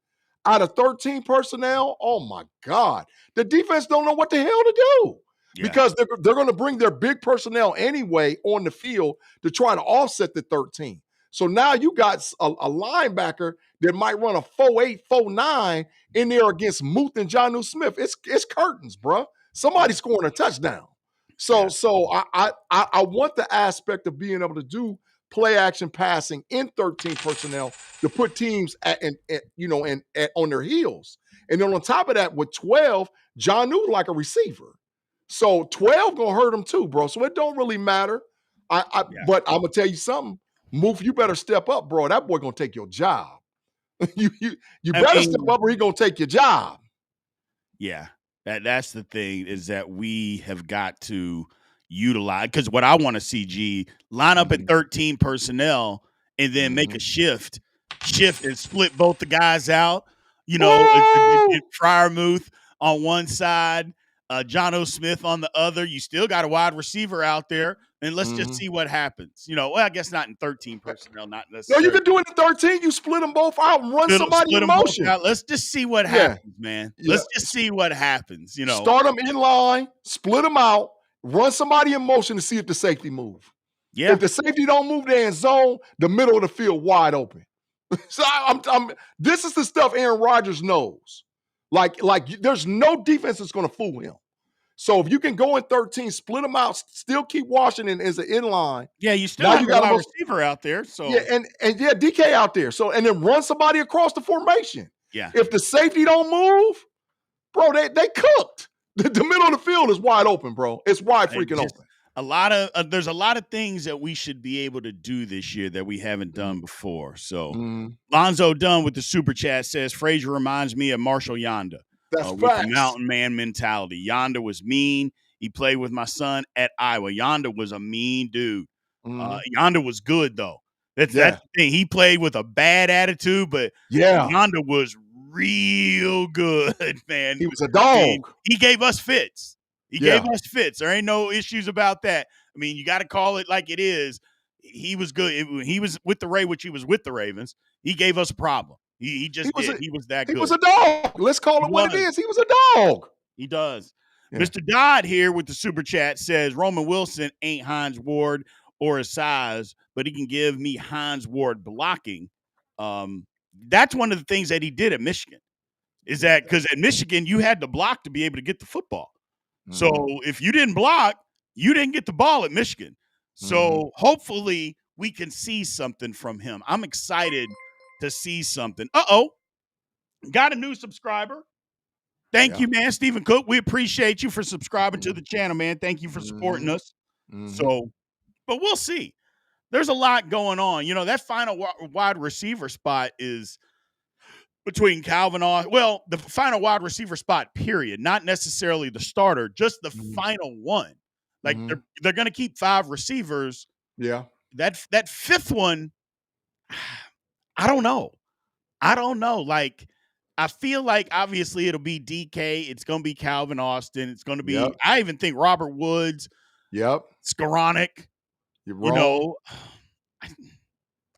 out of 13 personnel, oh, my God. The defense don't know what the hell to do. Yeah. Because they're going to bring their big personnel anyway on the field to try to offset the 13. So now you got a linebacker that might run a 4.8, 4.9 in there against Muth and Jonnu Smith. It's curtains, bro. Somebody's scoring a touchdown. So I want the aspect of being able to do play action passing in 13 personnel to put teams on their heels. And then on top of that, with 12, Jonnu like a receiver. So 12 gonna hurt him too, bro. So it don't really matter. But I'm gonna tell you something. Muth, you better step up, bro. That boy gonna take your job. you better step up, or he gonna take your job. Yeah, that's the thing, is that we have got to utilize, because what I want to see, G, line up at 13 personnel and then make a shift and split both the guys out. Freiermuth on one side, Jonnu Smith on the other. You still got a wide receiver out there, and let's just see what happens. I guess not in 13 personnel, not necessarily. No, you can do it in 13. You split them both out and run somebody in motion. Let's just see what happens, man. Let's just see what happens. Start them in line, split them out, run somebody in motion to see if the safety move. Yeah. If the safety don't move, they're in zone, the middle of the field wide open. So this is the stuff Aaron Rodgers knows. Like there's no defense that's going to fool him. So if you can go in 13, split them out, still keep Washington as an inline. Yeah, you still have a wide receiver out there. So and DK out there. So and then run somebody across the formation. Yeah. If the safety don't move, bro, they cooked. The middle of the field is wide open, bro. It's wide freaking open. There's a lot of things that we should be able to do this year that we haven't done before. So Lonzo Dunn with the super chat says, Frazier reminds me of Marshall Yonda. That's with the mountain man mentality. Yonda was mean. He played with my son at Iowa. Yonda was a mean dude. Yonda was good, though. That's the thing. He played with a bad attitude, but Yonda was real good, man. He was a dog. He gave us fits. Gave us fits. There ain't no issues about that. I mean, you got to call it like it is. He was good. He was with the which he was with the Ravens. He gave us a problem. He just did. He was that good. He was a dog. Let's call it what it is. He was a dog. He does. Yeah. Mr. Dodd here with the super chat says, Roman Wilson ain't Hines Ward or his size, but he can give me Hines Ward blocking. That's one of the things that he did at Michigan, is that because at Michigan, you had to block to be able to get the football. So if you didn't block, you didn't get the ball at Michigan. So hopefully we can see something from him. I'm excited to see something. Got a new subscriber. Thank you, man. Stephen Cook, we appreciate you for subscribing to the channel, man. Thank you for supporting us. So, but we'll see. There's a lot going on. That final wide receiver spot is between Calvin Austin. Well, the final wide receiver spot, period. Not necessarily the starter, just the final one. Like they're going to keep 5 receivers. Yeah. That fifth one, I don't know. Like, I feel like obviously it'll be DK. It's going to be Calvin Austin. It's going to be, I even think Robert Woods. Yep. Skoranek. You're wrong.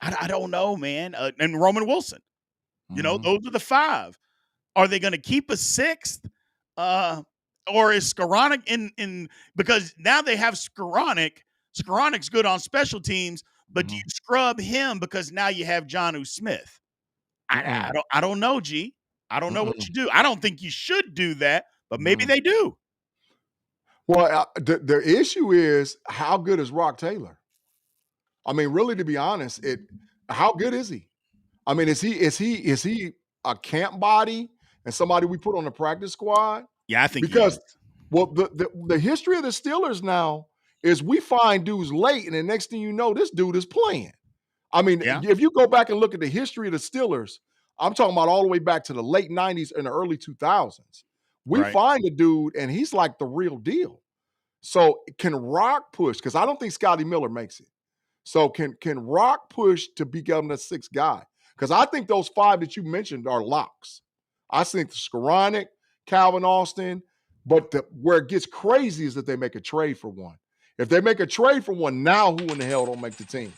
I don't know, man. And Roman Wilson. Those are the 5. Are they going to keep a 6th? Or is Skoranek in because now they have Skoranek. Skoranek's good on special teams, but do you scrub him because now you have Jonnu Smith? I don't know, G. I don't know what you do. I don't think you should do that, but maybe they do. Well, the issue is, how good is Rock Taylor? I mean, really, to be honest, how good is he? I mean, is he a camp body and somebody we put on the practice squad? Yeah, I think because the history of the Steelers now is we find dudes late, and the next thing you know, this dude is playing. I mean, if you go back and look at the history of the Steelers, I'm talking about all the way back to the late 90s and the early 2000s. We find a dude, and he's like the real deal. So can Rock push? Because I don't think Scotty Miller makes it. So can Rock push to become the 6th guy? Because I think those 5 that you mentioned are locks. I think the Skoranek, Calvin Austin, but where it gets crazy is that they make a trade for one. If they make a trade for one, now who in the hell don't make the team?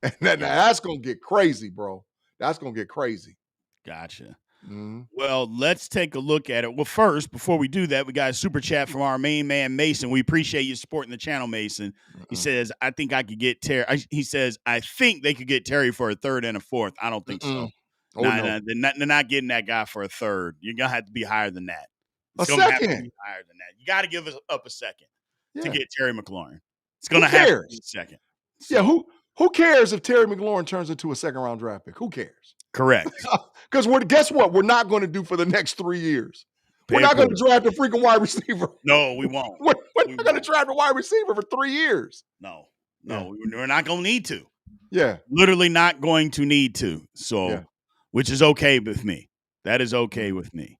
And that's going to get crazy, bro. That's going to get crazy. Gotcha. Mm-hmm. Well, let's take a look at it. Well, first, before we do that, we got a super chat from our main man, Mason. We appreciate you supporting the channel, Mason. He says, I think I could get Terry. He says, I think they could get Terry for a third and a fourth. I don't think so. Oh, Nah, no. they're not getting that guy for a third. You're going to have to be higher than that. A It's going to have to second. be higher than that. You got to give us up a second to Yeah. get Terry McLaurin. It's going to Who have to cares? be a second. Yeah, who cares if Terry McLaurin turns into a second-round draft pick? Who cares? Correct. Because guess what? We're not going to do for the next 3 years. We're Pay not going to attention. draft a freaking wide receiver. No, we won't. We're We not going to won't. draft a wide receiver for 3 years. No, Yeah. we're not going to need to. Yeah. Literally not going to need to. So, Yeah. which is okay with me. That is okay with me.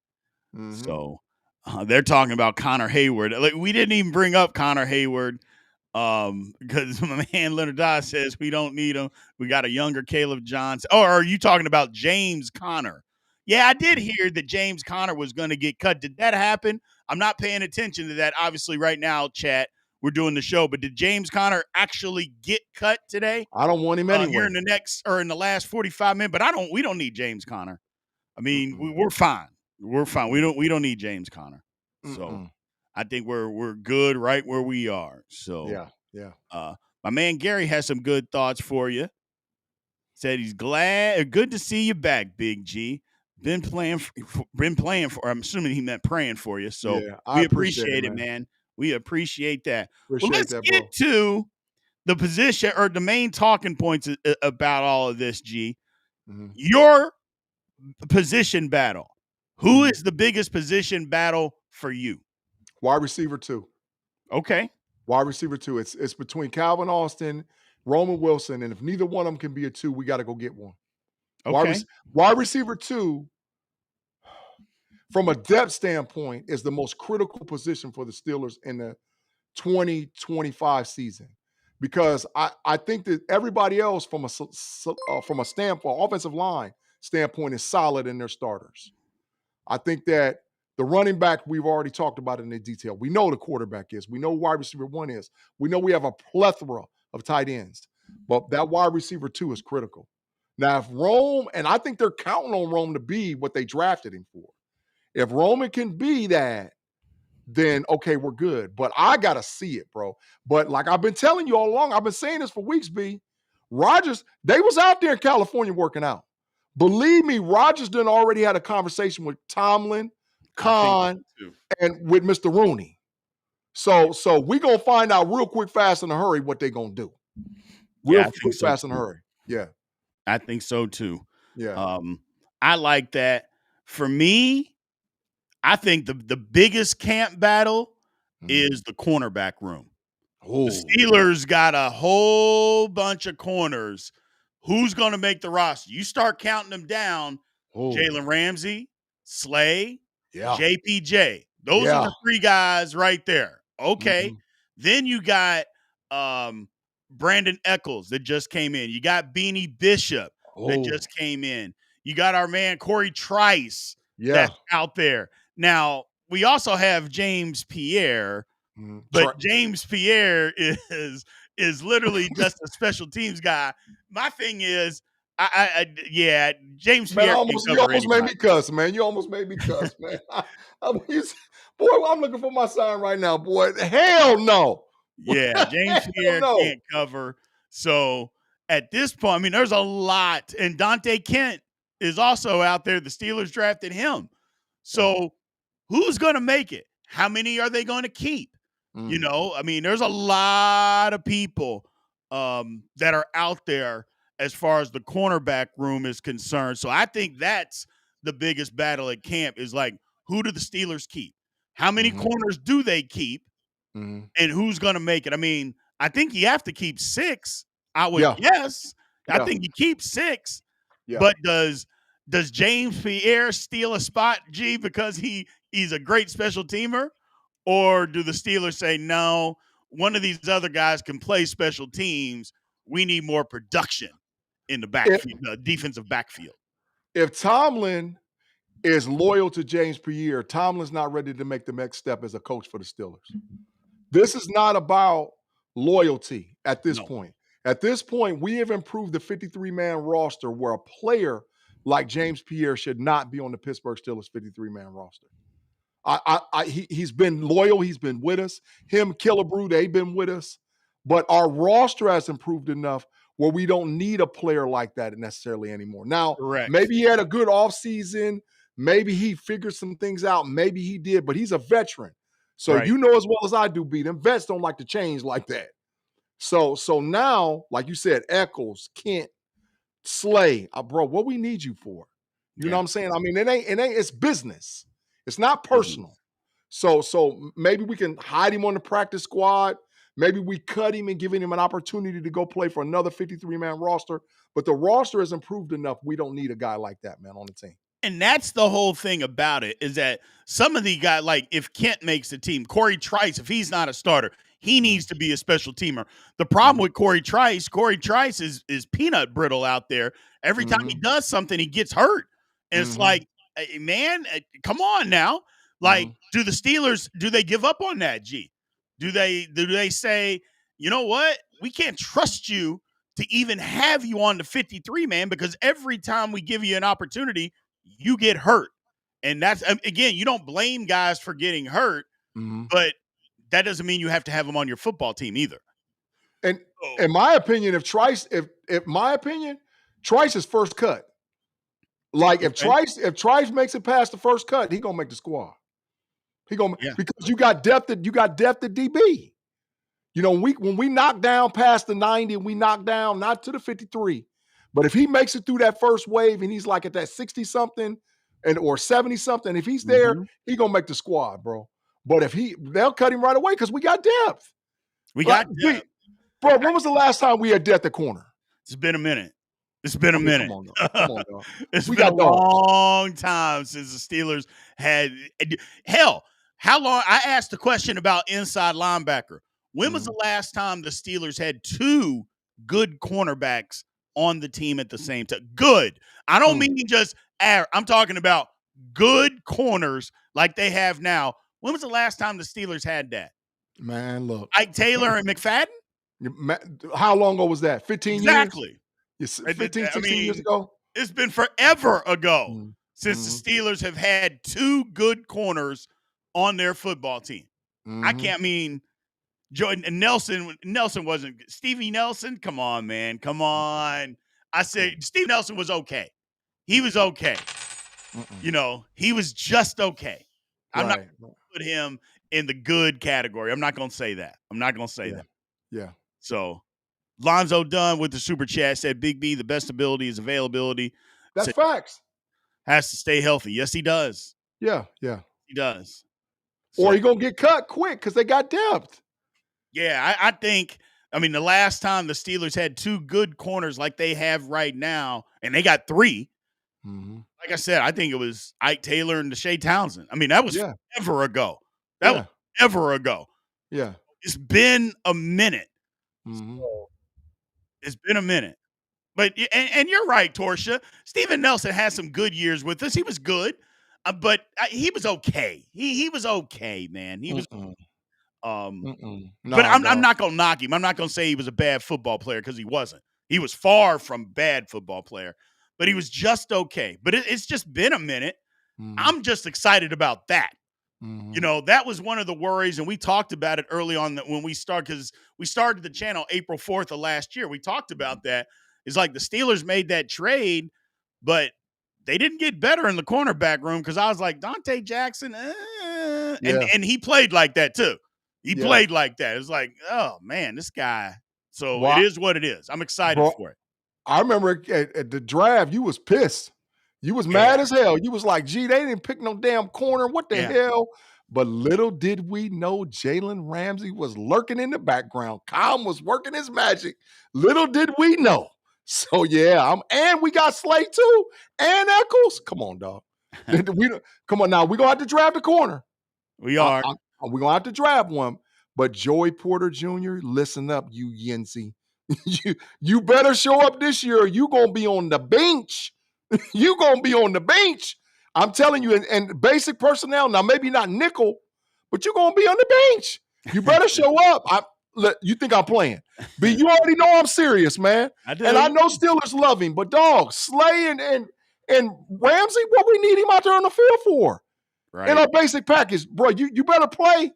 Mhm. So, they're talking about Connor Heyward. Like, we didn't even bring up Connor Heyward because my man Leonard Dye says we don't need him. We got a younger Caleb Johnson. Or are you talking about James Conner? Yeah, I did hear that James Conner was going to get cut. Did that happen? I'm not paying attention to that. Obviously, right now, chat, we're doing the show. But did James Conner actually get cut today? I don't want him anyway. Here in the last 45 minutes. But we don't need James Conner. I mean, we're fine. We're fine. We don't need James Conner. So I think we're good right where we are. So yeah. My man Gary has some good thoughts for you. Said he's good to see you back, Big G. Been playing for. I'm assuming he meant praying for you. So Yeah, I we appreciate appreciate it, man. We appreciate that. Appreciate well, let's that, get to the position or the main talking points about all of this, G. Mm-hmm. Your position battle. Who is the biggest position battle for you? Wide receiver 2. Okay. Wide receiver 2. It's between Calvin Austin, Roman Wilson, and if neither one of them can be a 2, we got to go get one. Okay. Wide receiver 2, from a depth standpoint, is the most critical position for the Steelers in the 2025 season. Because I think that everybody else from a standpoint, offensive line standpoint, is solid in their starters. I think that the running back, we've already talked about it in detail. We know the quarterback is. We know wide receiver 1 is. We know we have a plethora of tight ends. But that wide receiver 2 is critical. Now, if Rome, and I think they're counting on Rome to be what they drafted him for. If Roman can be that, then okay, we're good. But I got to see it, bro. But like I've been telling you all along, I've been saying this for weeks, B. Rodgers, they was out there in California working out. Believe me, Rodgers done already had a conversation with Tomlin, Khan, and with Mr. Rooney. So we're going to find out real quick, fast, in a hurry what they're going to do. Real quick, fast, in a hurry. Yeah. I think so, too. Yeah. I like that. For me, I think the biggest camp battle is the cornerback room. The Steelers got a whole bunch of corners. Who's going to make the roster? You start counting them down. Jalen Ramsey, Slay, JPJ. Those are the 3 guys right there. Okay. Then you got Brandon Eccles that just came in. You got Beanie Bishop that just came in. You got our man Corey Trice that's out there. Now, we also have James Pierre, but James Pierre is literally just a special teams guy. My thing is, James Pierre. You almost made me cuss, man. You almost made me cuss, man. Boy, I'm looking for my sign right now, boy. Hell no. Yeah, James Pierre can't cover. So at this point, I mean, there's a lot. And Dante Kent is also out there. The Steelers drafted him. So who's going to make it? How many are they going to keep? You know, I mean, there's a lot of people that are out there as far as the cornerback room is concerned. So I think that's the biggest battle at camp is like, who do the Steelers keep? How many corners do they keep? And who's going to make it? I mean, I think you have to keep 6. I would guess. I think you keep 6. But does James Pierre steal a spot, G, because he's a great special teamer? Or do the Steelers say, no, one of these other guys can play special teams. We need more production in the backfield, defensive backfield. If Tomlin is loyal to James Pierre, Tomlin's not ready to make the next step as a coach for the Steelers. This is not about loyalty at this point. At this point, we have improved the 53-man roster where a player like James Pierre should not be on the Pittsburgh Steelers 53-man roster. He's been loyal. He's been with us. Him, Killebrew, they've been with us. But our roster has improved enough where we don't need a player like that necessarily anymore. Now, Correct. maybe he had a good offseason. Maybe he figured some things out. Maybe he did, but he's a veteran. So Right. you know as well as I do, B, them vets don't like to change like that. So now, like you said, Eccles, Kent, Slay, bro, what we need you for? You know what I'm saying? I mean, it's business. It's not personal. So maybe we can hide him on the practice squad. Maybe we cut him and giving him an opportunity to go play for another 53-man roster. But the roster has improved enough. We don't need a guy like that, man, on the team. And that's the whole thing about it, is that some of the guys, like if Kent makes the team, Corey Trice, if he's not a starter, he needs to be a special teamer. The problem with Corey Trice is peanut brittle out there. Every time he does something, he gets hurt. And it's like, man, come on now. Like, do the Steelers, do they give up on that, G? Do they say, you know what? We can't trust you to even have you on the 53, man, because every time we give you an opportunity, you get hurt. And that's, again, you don't blame guys for getting hurt, but that doesn't mean you have to have them on your football team either. And in my opinion, if Trice is first cut. Like if Trice makes it past the first cut, he gonna make the squad. Because you got depth at DB. You know, when we knock down past the 90, we knock down not to the 53, but if he makes it through that first wave and he's like at that 60 something or 70 something, if he's there, he gonna make the squad, bro. But they'll cut him right away because we got depth. Bro, when was the last time we had depth at corner? It's been a minute. It's been a minute. Come on, dog. It's been a long time since the Steelers had. Hell, how long? I asked the question about inside linebacker. When was the last time the Steelers had two good cornerbacks on the team at the same time? Good. I don't mean just I'm talking about good corners like they have now. When was the last time the Steelers had that? Man, look. Ike Taylor and McFadden? How long ago was that? 15 exactly. years? 16 years ago? It's been forever ago since the Steelers have had two good corners on their football team. I can't mean Jordan and Nelson wasn't Stevie Nelson. Come on, man. Come on. I said Steve Nelson was okay. He was okay. You know, he was just okay. I'm not going to put him in the good category. I'm not going to say that. that. Yeah. So Lonzo Dunn with the super chat said, Big B, the best ability is availability. That's facts. Has to stay healthy. Yes, he does. Yeah. He does. Or he going to get cut quick because they got depth. Yeah, I think, the last time the Steelers had two good corners like they have right now, and they got three, like I said, I think it was Ike Taylor and Deshae Townsend. That was forever ago. That was ever ago. Yeah. It's been a minute. It's been a minute. But and you're right, Torsha. Steven Nelson had some good years with us. He was good, but he was okay. He was okay, man. He was. But I'm not gonna knock him. I'm not gonna say he was a bad football player because he wasn't. He was far from bad football player, but he was just okay. But it's just been a minute. I'm just excited about that. You know, that was one of the worries, and we talked about it early on when we started, because we started the channel April 4th of last year. We talked about that. It's like the Steelers made that trade, but they didn't get better in the cornerback room, because I was like, Dante Jackson, and he played like that too. He played like that. It's like, oh man, this guy. So it is what it is. I'm excited for it. I remember at the draft, you was pissed. You was mad as hell. You was like, gee, they didn't pick no damn corner. What the hell? But little did we know Jalen Ramsey was lurking in the background. Kyle was working his magic. Little did we know. So and we got Slay too. And Eccles. Come on, dog. Come on now. We're gonna have to draft a corner. We are. We're gonna have to draft one. But Joey Porter Jr., listen up, you Yency. you better show up this year, or you gonna be on the bench. You gonna be on the bench. I'm telling you, and basic personnel, now maybe not nickel, but you're gonna be on the bench. You better show up. You think I'm playing? But you already know I'm serious, man. I do. And I know Steelers love him, but dog, Slay and And Ramsey, what we need him out there on the field for? Right. In our basic package, bro, you better play.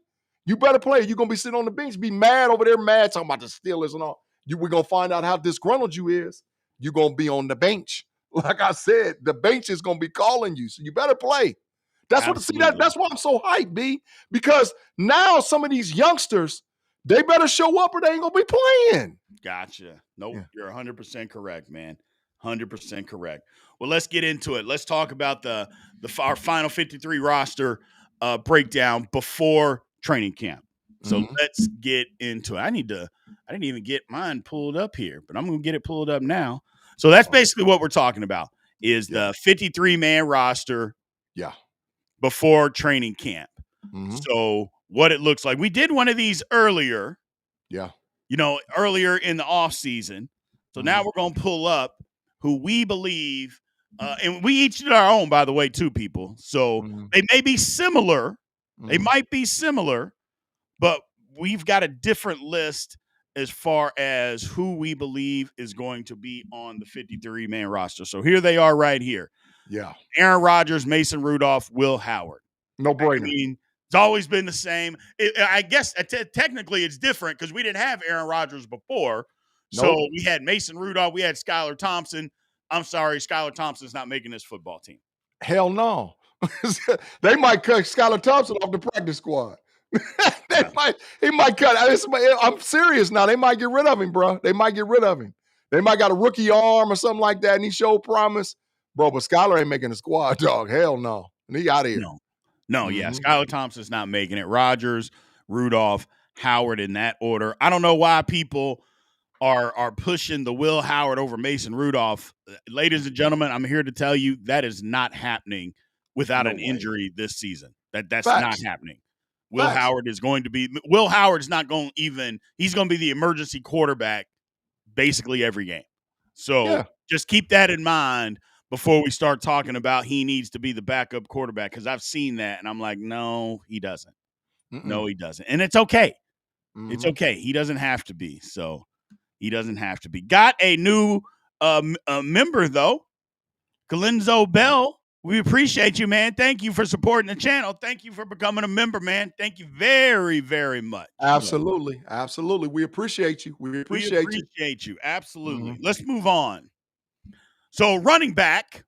You better play. You're going to be sitting on the bench, be mad over there, mad, talking about the Steelers and all. We're going to find out how disgruntled you is. You're going to be on the bench. Like I said, the bench is going to be calling you, so you better play. That's that's why I'm so hyped, B, because now some of these youngsters, they better show up or they ain't going to be playing. Gotcha. Nope, You're 100% correct, man. 100% correct. Well, let's get into it. Let's talk about our final 53 roster breakdown before training camp. So let's get into it. I didn't even get mine pulled up here, but I'm going to get it pulled up now. So that's basically what we're talking about is the 53-man roster before training camp. So what it looks like. We did one of these earlier. Yeah. Earlier in the offseason. So now we're going to pull up who we believe, and we each did our own, by the way, too, people. So they may be similar. They might be similar, but we've got a different list as far as who we believe is going to be on the 53-man roster. So here they are right here. Yeah. Aaron Rodgers, Mason Rudolph, Will Howard. No brainer. I mean, it's always been the same. I guess technically it's different because we didn't have Aaron Rodgers before. So we had Mason Rudolph. We had Skylar Thompson. I'm sorry, Skylar Thompson's not making this football team. Hell no. They might cut Skylar Thompson off the practice squad. He might cut. I'm serious now. They might get rid of him, bro. They might get rid of him. They might got a rookie arm or something like that, and he showed promise. Bro, but Skylar ain't making the squad, dog. Hell no. And he out of here. No, Skylar Thompson's not making it. Rodgers, Rudolph, Howard in that order. I don't know why people are pushing the Will Howard over Mason Rudolph. Ladies and gentlemen, I'm here to tell you that is not happening without an injury this season. That's not happening. Will Howard is going to be – Will Howard's not going to even – he's going to be the emergency quarterback basically every game. So just keep that in mind before we start talking about he needs to be the backup quarterback, because I've seen that, and I'm like, no, he doesn't. No, he doesn't. And it's okay. It's okay. He doesn't have to be. So he doesn't have to be. Got a new member, though. Galenzo Bell. We appreciate you, man. Thank you for supporting the channel. Thank you for becoming a member, man. Thank you very, very much. Absolutely. Absolutely. We appreciate you. We appreciate you. Absolutely. Let's move on. So running back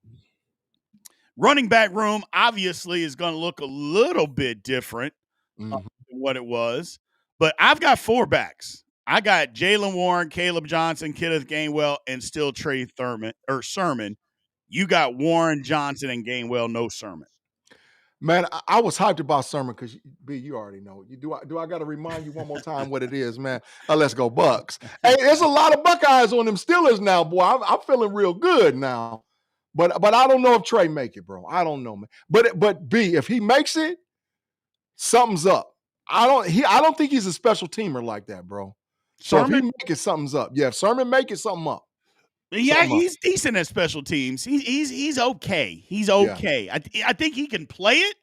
room obviously is going to look a little bit different than what it was. But I've got 4 backs. I got Jaylen Warren, Caleb Johnson, Kenneth Gainwell, and still Trey Sermon. You got Warren, Johnson, and Gainwell, no Sermon. Man, I was hyped about Sermon because, B, you already know. Do I got to remind you one more time what it is, man? Let's go Bucks. Hey, there's a lot of Buckeyes on them Steelers now, boy. I'm feeling real good now. But I don't know if Trey make it, bro. I don't know, man. But B, if he makes it, something's up. I don't think he's a special teamer like that, bro. So if he make it, something's up. Yeah, if Sermon make it, something up. Yeah, he's decent at special teams. He's okay. He's okay. I think he can play it,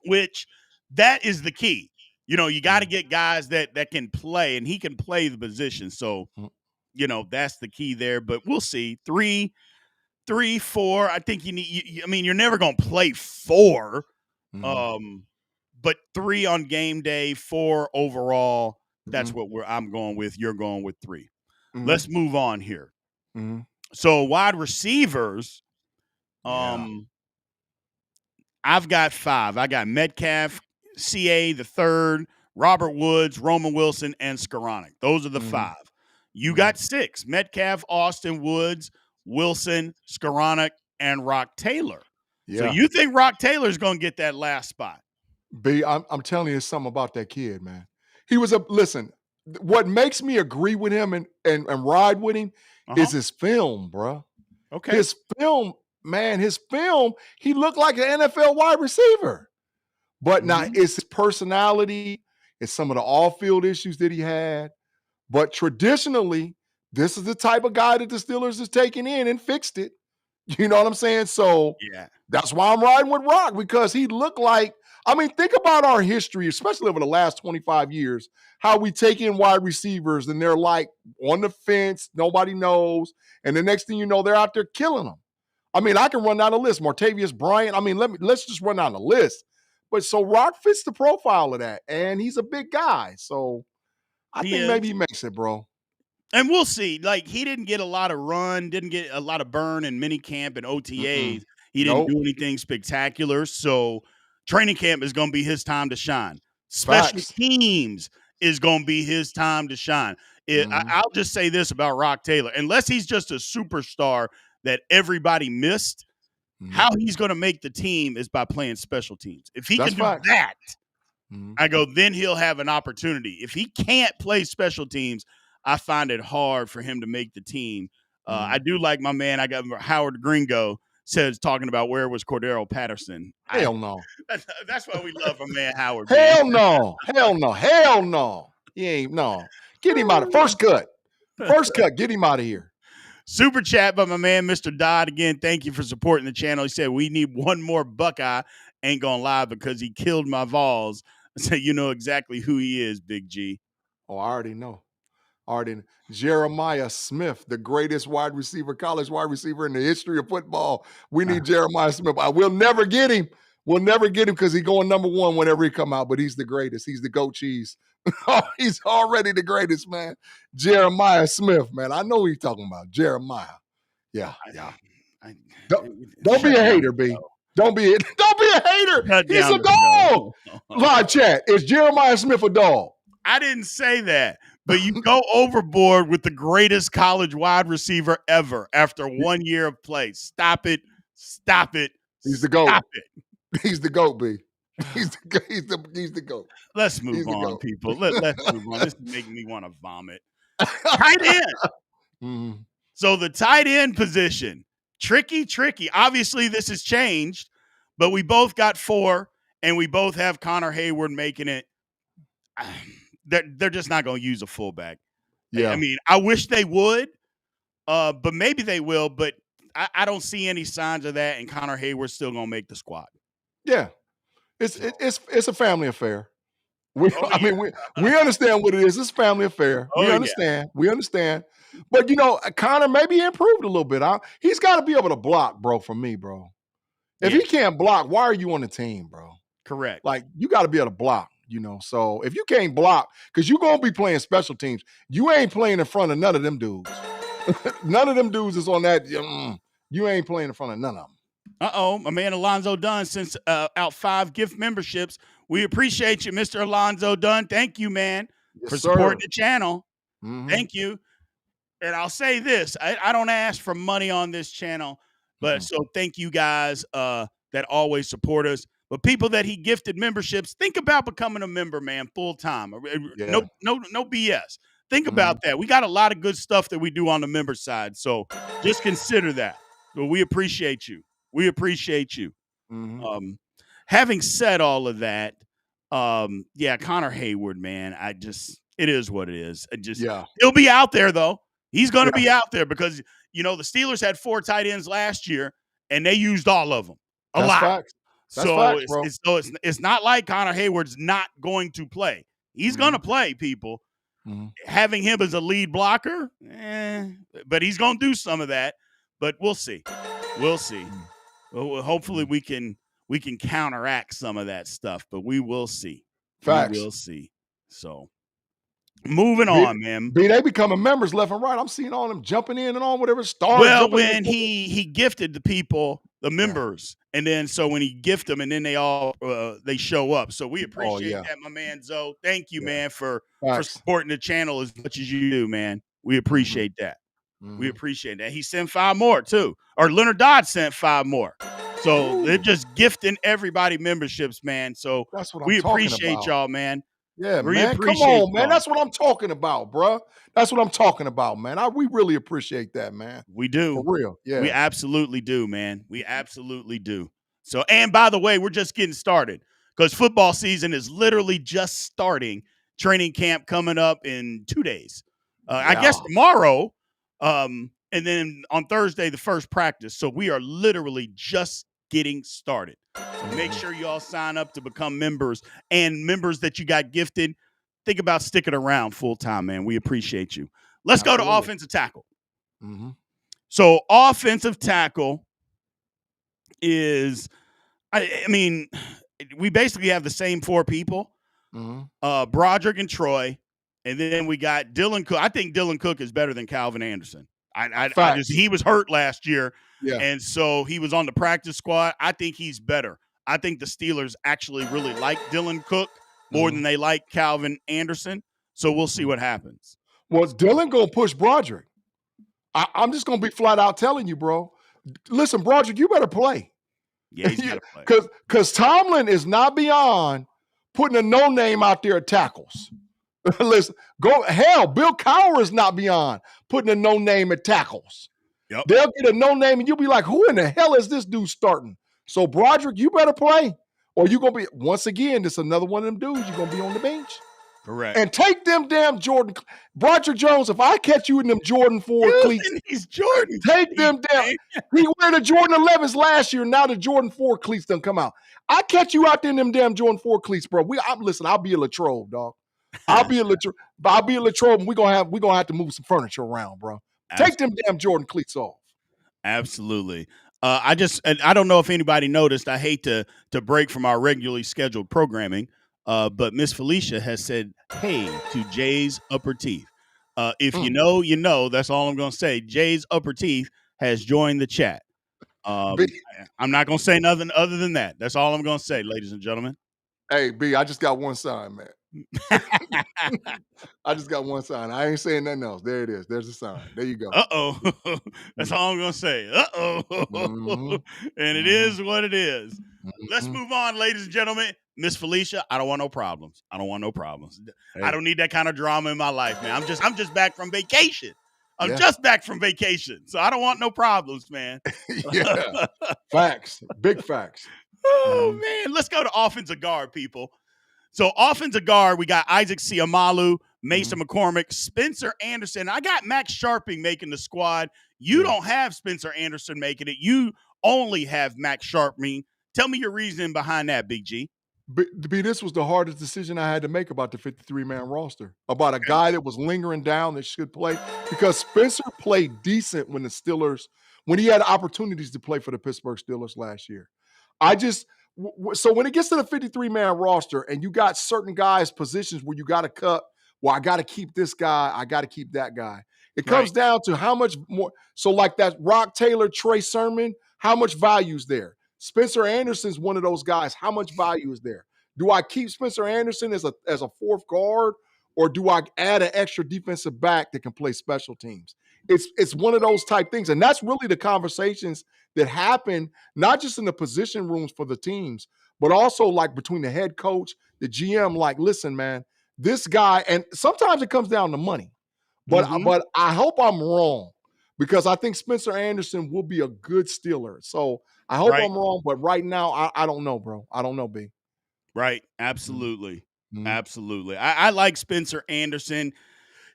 which that is the key. You got to get guys that can play, and he can play the position. So, that's the key there. But we'll see. 3, 4. I think you need. You're never going to play 4, but 3 on game day, 4 overall. That's what I'm going with. You're going with 3. Let's move on here. So wide receivers, I've got 5. I got Metcalf, CA the 3rd, Robert Woods, Roman Wilson, and Skoranek. Those are the 5. You got 6: Metcalf, Austin Woods, Wilson, Skoranek, and Rock Taylor. So you think Rock Taylor's going to get that last spot? B, I'm telling you something about that kid, man. He was listen. What makes me agree with him and ride with him is his film, bro. Okay. His film, man, he looked like an NFL wide receiver. But now it's his personality, it's some of the off-field issues that he had. But traditionally, this is the type of guy that the Steelers is taking in and fixed it. You know what I'm saying? So that's why I'm riding with Rock, because he looked like, think about our history, especially over the last 25 years, how we take in wide receivers and they're like on the fence, nobody knows. And the next thing you know, they're out there killing them. I mean, I can run down a list. Martavius Bryant. I mean, let's just run down the list. But so Rock fits the profile of that, and he's a big guy. So I think maybe he makes it, bro. And we'll see. Like, he didn't get a lot of run, didn't get a lot of burn in minicamp and OTAs. He didn't do anything spectacular. So training camp is going to be his time to shine. Special teams is going to be his time to shine. I'll just say this about Rock Taylor. Unless he's just a superstar that everybody missed, how he's going to make the team is by playing special teams. If he can do that, I go, then he'll have an opportunity. If he can't play special teams, I find it hard for him to make the team. I do like my man. I got Howard Gringo says talking about where was Cordero Patterson. Hell no. That's why we love our man Howard. Hell no. Hell no. Hell no. He ain't no. Get him out of first cut. First cut. Get him out of here. Super chat by my man, Mr. Dodd. Again, thank you for supporting the channel. He said, we need one more Buckeye. Ain't gonna lie because he killed my Vols. I said, you know exactly who he is, Big G. Oh, I already know. Jeremiah Smith, the greatest college wide receiver in the history of football. We need Jeremiah Smith. We'll never get him. We'll never get him because he's going number one whenever he come out, but he's the greatest. He's the goat cheese. He's already the greatest, man. Jeremiah Smith, man. I know who you're talking about. Jeremiah. Yeah. Don't be a hater, B. Don't be a hater. He's a dog. Live chat. Is Jeremiah Smith a dog? I didn't say that. But you go overboard with the greatest college wide receiver ever after 1 year of play. Stop it. Stop it. He's the GOAT. Stop it. He's the GOAT, B. He's the GOAT. Let's move on, people. Let's move on. This is making me want to vomit. Tight end. So the tight end position, tricky. Obviously, this has changed, but we both got 4, and we both have Connor Heyward making it. They're just not going to use a fullback. Yeah. I mean, I wish they would, but maybe they will, but I don't see any signs of that, and Connor Heyward's still going to make the squad. Yeah. It's a family affair. We understand what it is. It's a family affair. We understand. We understand. But, Connor maybe improved a little bit. He's got to be able to block, bro, for me, bro. If he can't block, why are you on the team, bro? Correct. Like, you got to be able to block. So if you can't block, because you're going to be playing special teams, you ain't playing in front of none of them dudes. None of them dudes is on that. You ain't playing in front of none of them. My man Alonzo Dunn sends out 5 gift memberships. We appreciate you, Mr. Alonzo Dunn. Thank you, man, for supporting the channel. Thank you. And I'll say this. I don't ask for money on this channel, but so thank you guys that always support us. But people that he gifted memberships, think about becoming a member, man, full time. No BS. Think about that. We got a lot of good stuff that we do on the member side. So just consider that. But we appreciate you. We appreciate you. Having said all of that, Connor Heyward, man, it is what it is. He'll be out there though. He's going to be out there because, the Steelers had 4 tight ends last year and they used all of them. A lot. Facts. It's not like Connor Heyward's not going to play. He's going to play, people. Having him as a lead blocker, but he's going to do some of that. But we'll see. We'll see. Well, hopefully we can counteract some of that stuff, but we will see. Facts. We will see. So moving on, man. They becoming members left and right. I'm seeing all them jumping in and on whatever stars. Well, when he gifted the people, the members, and then so when he gift them, and then they all they show up. So we appreciate that, my man Zoe. Thank you, man, for supporting the channel as much as you do, man. We appreciate that. We appreciate that. He sent 5 more too, or Leonard Dodd sent 5 more. So they're just gifting everybody memberships, man. So that's what we appreciate y'all, man. Yeah, man. Come on, man. That's what I'm talking about, bro. That's what I'm talking about, man. We really appreciate that, man. We do. For real. Yeah. We absolutely do, man. We absolutely do. So, and by the way, we're just getting started because football season is literally just starting. Training camp coming up in 2 days. I guess tomorrow. And then on Thursday, the first practice. So we are literally just getting started. So make sure you all sign up to become members, and members that you got gifted. Think about sticking around full time, man. We appreciate you. Let's go to offensive tackle. So offensive tackle, is, I mean, we basically have the same four people, Broderick and Troy, and then we got Dylan Cook. I think Dylan Cook is better than Calvin Anderson. He was hurt last year, and so he was on the practice squad. I think he's better. I think the Steelers actually really like Dylan Cook more than they like Calvin Anderson. So we'll see what happens. Well, Dylan going to push Broderick. I'm just going to be flat out telling you, bro. Listen, Broderick, you better play. Yeah, he's got to play. Because Tomlin is not beyond putting a no-name out there at tackles. Listen, Bill Cowher is not beyond putting a no-name at tackles. Yep. They'll get a no-name, and you'll be like, who in the hell is this dude starting? So, Broderick, you better play. Or you're going to be, once again, this is another one of them dudes, you're going to be on the bench. Correct. And take them damn Broderick Jones, if I catch you in them Jordan 4 cleats. He's Jordan. Take them down. He wear the Jordan 11s last year. Now the Jordan 4 cleats done come out. I catch you out there in them damn Jordan 4 cleats, bro. Listen, I'll be a Latrobe, dog. I'll be a Latrobe, and we're gonna have to move some furniture around, bro. Take them damn Jordan cleats off. Absolutely. I don't know if anybody noticed. I hate to break from our regularly scheduled programming, but Miss Felicia has said, "Hey" to Jay's upper teeth. If you know, you know. That's all I'm gonna say. Jay's upper teeth has joined the chat. I'm not gonna say nothing other than that. That's all I'm gonna say, ladies and gentlemen. Hey, B, I just got one sign, man. I just got one sign. I ain't saying nothing else. There it is. There's a sign. There you go. Uh-oh. That's all I'm going to say. Uh-oh. And it is what it is. Let's move on, ladies and gentlemen. Miss Felicia, I don't want no problems. Hey. I don't need that kind of drama in my life, man. I'm just back from vacation. Just back from vacation. So I don't want no problems, man. Yeah. Facts. Big facts. Oh, man. Let's go to offensive guard, people. So offensive guard, we got Isaac Siamalu, Mason McCormick, Spencer Anderson. I got Max Sharping making the squad. You don't have Spencer Anderson making it. You only have Max Sharping. Tell me your reasoning behind that, Big G. B, this was the hardest decision I had to make about the 53-man roster, about a guy that was lingering down that should play, because Spencer played decent when he had opportunities to play for the Pittsburgh Steelers last year. So when it gets to the 53-man roster and you got certain guys' positions where you got to cut, well, I got to keep this guy, I got to keep that guy. It comes down to how much more. So like that Rock Taylor, Trey Sermon, how much value is there? Spencer Anderson's one of those guys. How much value is there? Do I keep Spencer Anderson as a fourth guard, or do I add an extra defensive back that can play special teams? It's one of those type things. And that's really the conversations that happen, not just in the position rooms for the teams, but also like between the head coach, the GM, like, listen, man, this guy, and sometimes it comes down to money. But I hope I'm wrong, because I think Spencer Anderson will be a good Steeler. So I hope I'm wrong, but right now, I don't know, bro. I don't know, B. Right. Absolutely. Absolutely. I like Spencer Anderson.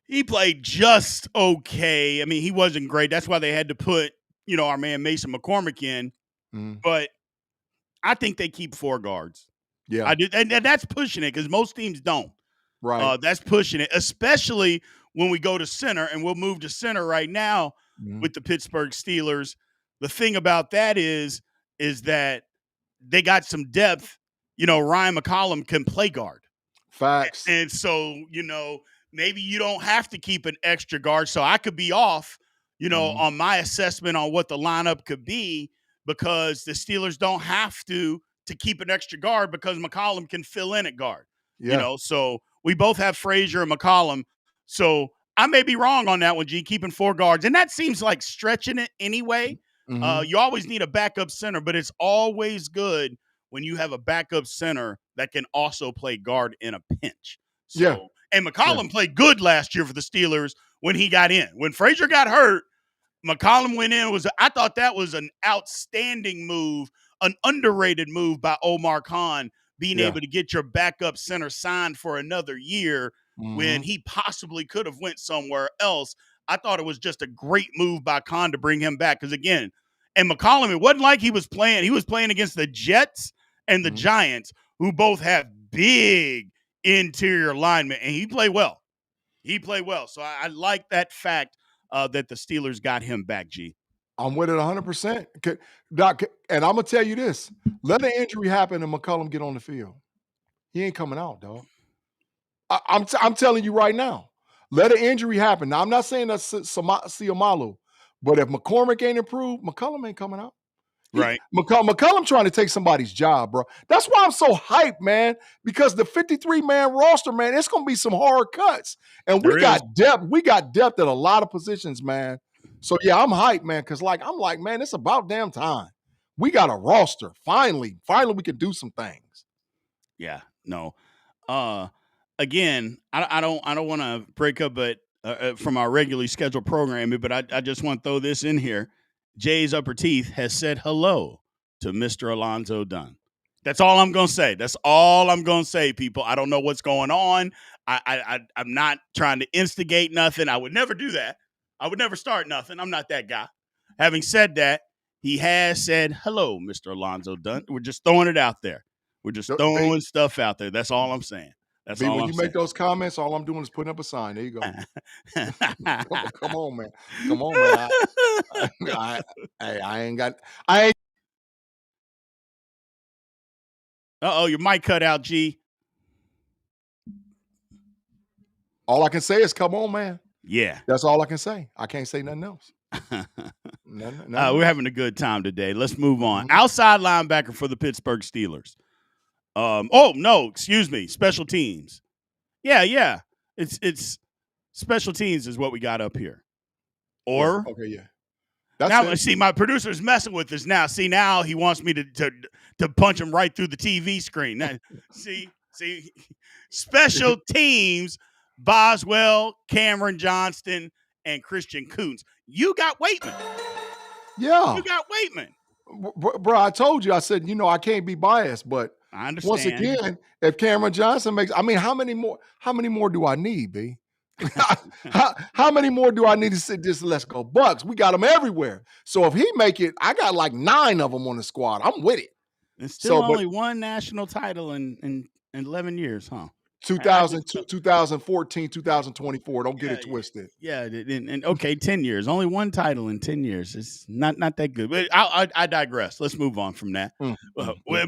He played just okay. I mean, he wasn't great. That's why they had to put, our man Mason McCormick in. But I think they keep four guards. Yeah. I do. And that's pushing it, because most teams don't. Right. That's pushing it, especially when we go to center, and we'll move to center right now with the Pittsburgh Steelers. The thing about that is that they got some depth. Ryan McCollum can play guard. Facts. And so, maybe you don't have to keep an extra guard. So I could be off, on my assessment on what the lineup could be, because the Steelers don't have to keep an extra guard, because McCollum can fill in at guard. Yeah. So we both have Frazier and McCollum. So I may be wrong on that one, G, keeping four guards. And that seems like stretching it anyway. You always need a backup center, but it's always good when you have a backup center that can also play guard in a pinch. So, and McCollum played good last year for the Steelers when he got in. When Frazier got hurt, McCollum went in. I thought that was an outstanding move, an underrated move by Omar Khan, being able to get your backup center signed for another year when he possibly could have went somewhere else. I thought it was just a great move by Khan to bring him back, because, again, and McCollum, it wasn't like he was playing. He was playing against the Jets and the Giants, who both have big interior linemen, and he played well. So I like that fact that the Steelers got him back, G. I'm with it 100%. Doc, and I'm gonna tell you this: let an injury happen and McCollum get on the field. He ain't coming out, dog. I'm telling you right now. Let an injury happen. Now, I'm not saying that's Siamalu, but if McCormick ain't improved, McCollum ain't coming out. Right. McCollum trying to take somebody's job, bro. That's why I'm so hyped, man, because the 53-man roster, man, it's going to be some hard cuts. And we got depth. We got depth at a lot of positions, man. So, yeah, I'm hyped, man, because, I'm like, man, it's about damn time. We got a roster. Finally, we can do some things. Yeah, no. Again, I don't want to break up from our regularly scheduled programming, but I just want to throw this in here. Jay's Upper Teeth has said hello to Mr. Alonzo Dunn. That's all I'm going to say. That's all I'm going to say, people. I don't know what's going on. I'm not trying to instigate nothing. I would never do that. I would never start nothing. I'm not that guy. Having said that, he has said hello, Mr. Alonzo Dunn. We're just throwing it out there. We're just throwing stuff out there. That's all I'm saying. That's all I'm saying. When you make those comments, all I'm doing is putting up a sign. There you go. Come on, man. Come on, man. I ain't. Uh-oh, your mic cut out, G. All I can say is, come on, man. Yeah. That's all I can say. I can't say nothing else. We're having a good time today. Let's move on. Outside linebacker for the Pittsburgh Steelers. Excuse me. Special teams. Yeah. It's special teams is what we got up here. Or okay, yeah. Now, see, my producer's messing with us now. See, now he wants me to punch him right through the TV screen. Now, see, special teams, Boswell, Cameron Johnston, and Christian Kuntz. You got Waitman. Yeah. You got Waitman. Bro, I told you, I said, I can't be biased, but I understand. Once again, if Cameron Johnson makes, how many more do I need, B? how many more do I need to sit this? Let's go Bucks. We got them everywhere. So if he make it, I got like 9 of them on the squad. I'm with it. And still only one national title in 11 years, huh? 2014, 2024. Don't get it twisted. Yeah, and okay, 10 years. Only one title in 10 years. It's not that good. But I digress. Let's move on from that.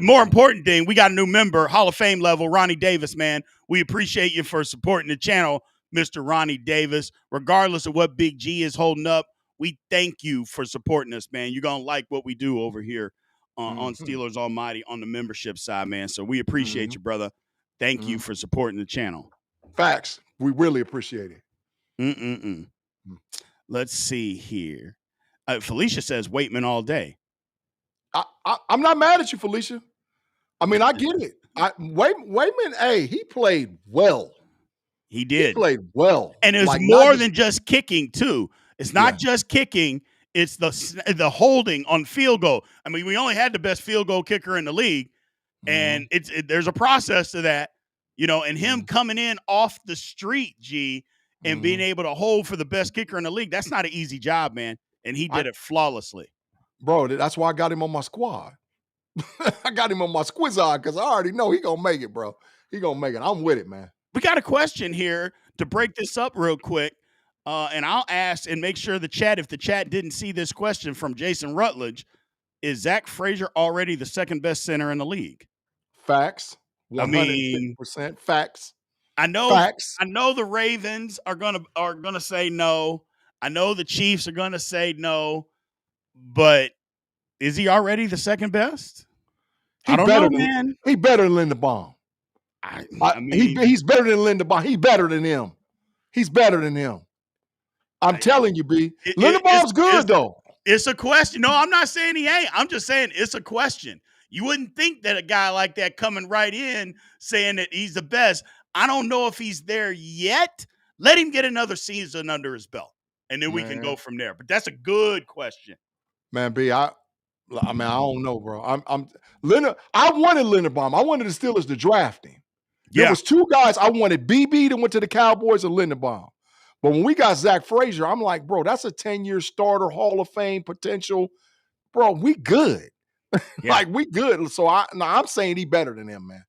More important thing, we got a new member, Hall of Fame level, Ronnie Davis, man. We appreciate you for supporting the channel, Mr. Ronnie Davis. Regardless of what Big G is holding up, we thank you for supporting us, man. You're going to like what we do over here on Steelers Almighty on the membership side, man. So we appreciate you, brother. Thank you for supporting the channel. Facts. We really appreciate it. Let's see here. Felicia says Waitman all day. I'm not mad at you, Felicia. I mean, I get it. Waitman, hey, he played well. He did. He played well. And it was more than just kicking, too. It's not just kicking. It's the holding on field goal. I mean, we only had the best field goal kicker in the league. And there's a process to that, and him coming in off the street, G, and being able to hold for the best kicker in the league. That's not an easy job, man. And he did it flawlessly. Bro, that's why I got him on my squad. I got him on my squizzard because I already know he going to make it, bro. He going to make it. I'm with it, man. We got a question here to break this up real quick. And I'll ask and make sure if the chat didn't see this question from Jason Rutledge, is Zach Frazier already the second best center in the league? Facts. 150% facts. I know the Ravens are gonna say no. I know the Chiefs are gonna say no, but is he already the second best? I don't know, man. He better than Linderbaum. He's better than Linderbaum. He's better than him. He's better than him. I'm telling you, B. Linderbaum's good though. It's a question. No, I'm not saying he ain't. I'm just saying it's a question. You wouldn't think that a guy like that coming right in saying that he's the best. I don't know if he's there yet. Let him get another season under his belt, and then we can go from there. But that's a good question. Man, B, I don't know, bro. I wanted Linderbaum. I wanted the Steelers to draft him. There was 2 guys I wanted, BB that went to the Cowboys and Linderbaum. But when we got Zach Frazier, I'm like, bro, that's a 10-year starter, Hall of Fame potential. Bro, we good. We good. So I'm saying he better than him, man.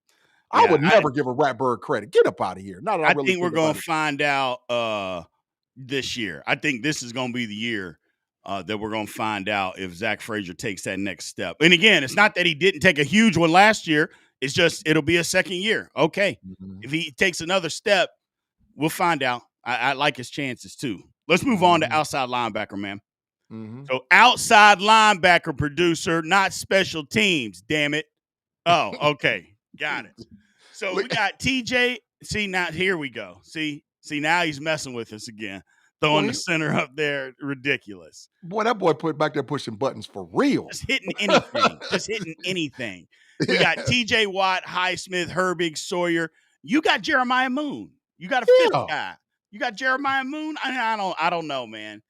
I would never give a Ratbird credit. Get up out of here. I think we're going to find out this year. I think this is going to be the year that we're going to find out if Zach Frazier takes that next step. And again, it's not that he didn't take a huge one last year. It's just it'll be a second year. Okay. If he takes another step, we'll find out. I like his chances too. Let's move on to outside linebacker, man. So outside linebacker producer, not special teams, damn it. Oh, okay. Got it. So we got TJ. See, now here we go. See, now he's messing with us again. Throwing the center up there, ridiculous. Boy, that boy put back there pushing buttons for real. Just hitting anything. We got TJ Watt, Highsmith, Herbig, Sawyer. You got Jeremiah Moon. You got a fifth guy. You got Jeremiah Moon. I don't know, man.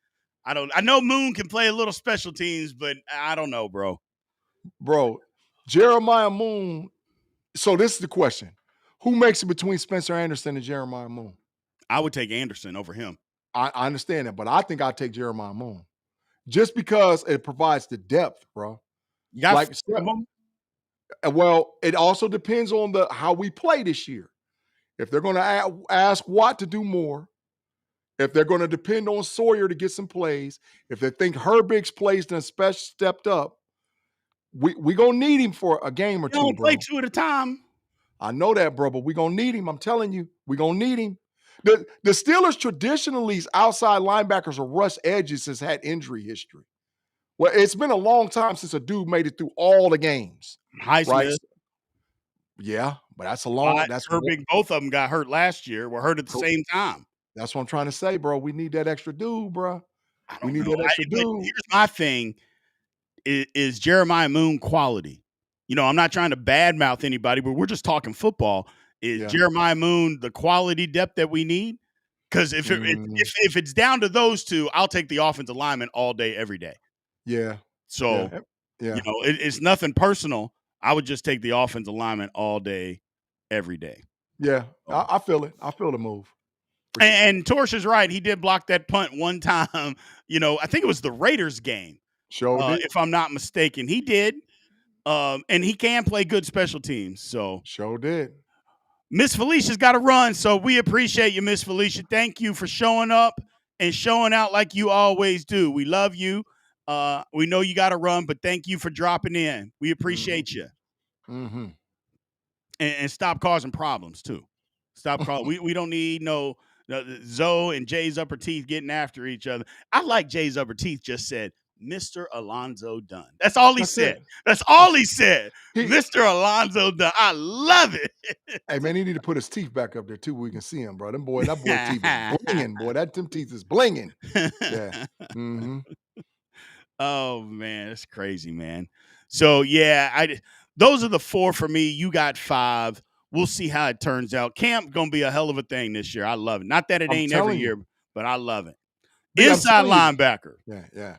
I know Moon can play a little special teams, but I don't know, bro. Bro, Jeremiah Moon. So this is the question: who makes it between Spencer Anderson and Jeremiah Moon? I would take Anderson over him. I understand that, but I think I'd take Jeremiah Moon just because it provides the depth, bro. You got well, it also depends on how we play this year. If they're going to ask Watt to do more, if they're going to depend on Sawyer to get some plays, if they think Herbig's plays done stepped up, we going to need him for a game or two, don't bro. play two at a time. I know that, bro, but we going to need him. I'm telling you, we going to need him. The Steelers traditionally, outside linebackers or rush edges has had injury history. Well, it's been a long time since a dude made it through all the games. Highsmith. Right? Yeah, but that's a long. That's Herbig. Both of them got hurt last year. Were hurt at the same time. That's what I'm trying to say, bro. We need that extra dude, bro. We need that extra dude. Here's my thing: is Jeremiah Moon quality? You know, I'm not trying to badmouth anybody, but we're just talking football. Is Jeremiah Moon the quality depth that we need? Because if it's down to those two, I'll take the offensive lineman all day, every day. Yeah. So, you know, it's nothing personal. I would just take the offensive lineman all day, every day. Yeah, I feel it. I feel the move. And Torch is right. He did block that punt one time. You know, I think it was the Raiders game. Sure did. If I'm not mistaken. He did. And he can play good special teams. So sure did. Miss Felicia's got to run, so we appreciate you, Miss Felicia. Thank you for showing up and showing out like you always do. We love you. We know you got to run, but thank you for dropping in. We appreciate you. And stop causing problems, too. Stop causing. we don't need no Zoe and Jay's upper teeth getting after each other. I like Jay's upper teeth just said, Mr. Alonzo Dunn. That's all he said. That's all he said. Mr. Alonzo Dunn. I love it. Hey, man, he need to put his teeth back up there, too, where we can see him, bro. That boy teeth is blinging, boy. Them teeth is blinging. Yeah. Oh, man. That's crazy, man. So, yeah, those are the four for me. You got five. We'll see how it turns out. Camp going to be a hell of a thing this year. I love it. Not that it ain't every year, but I love it. Inside linebacker. Yeah.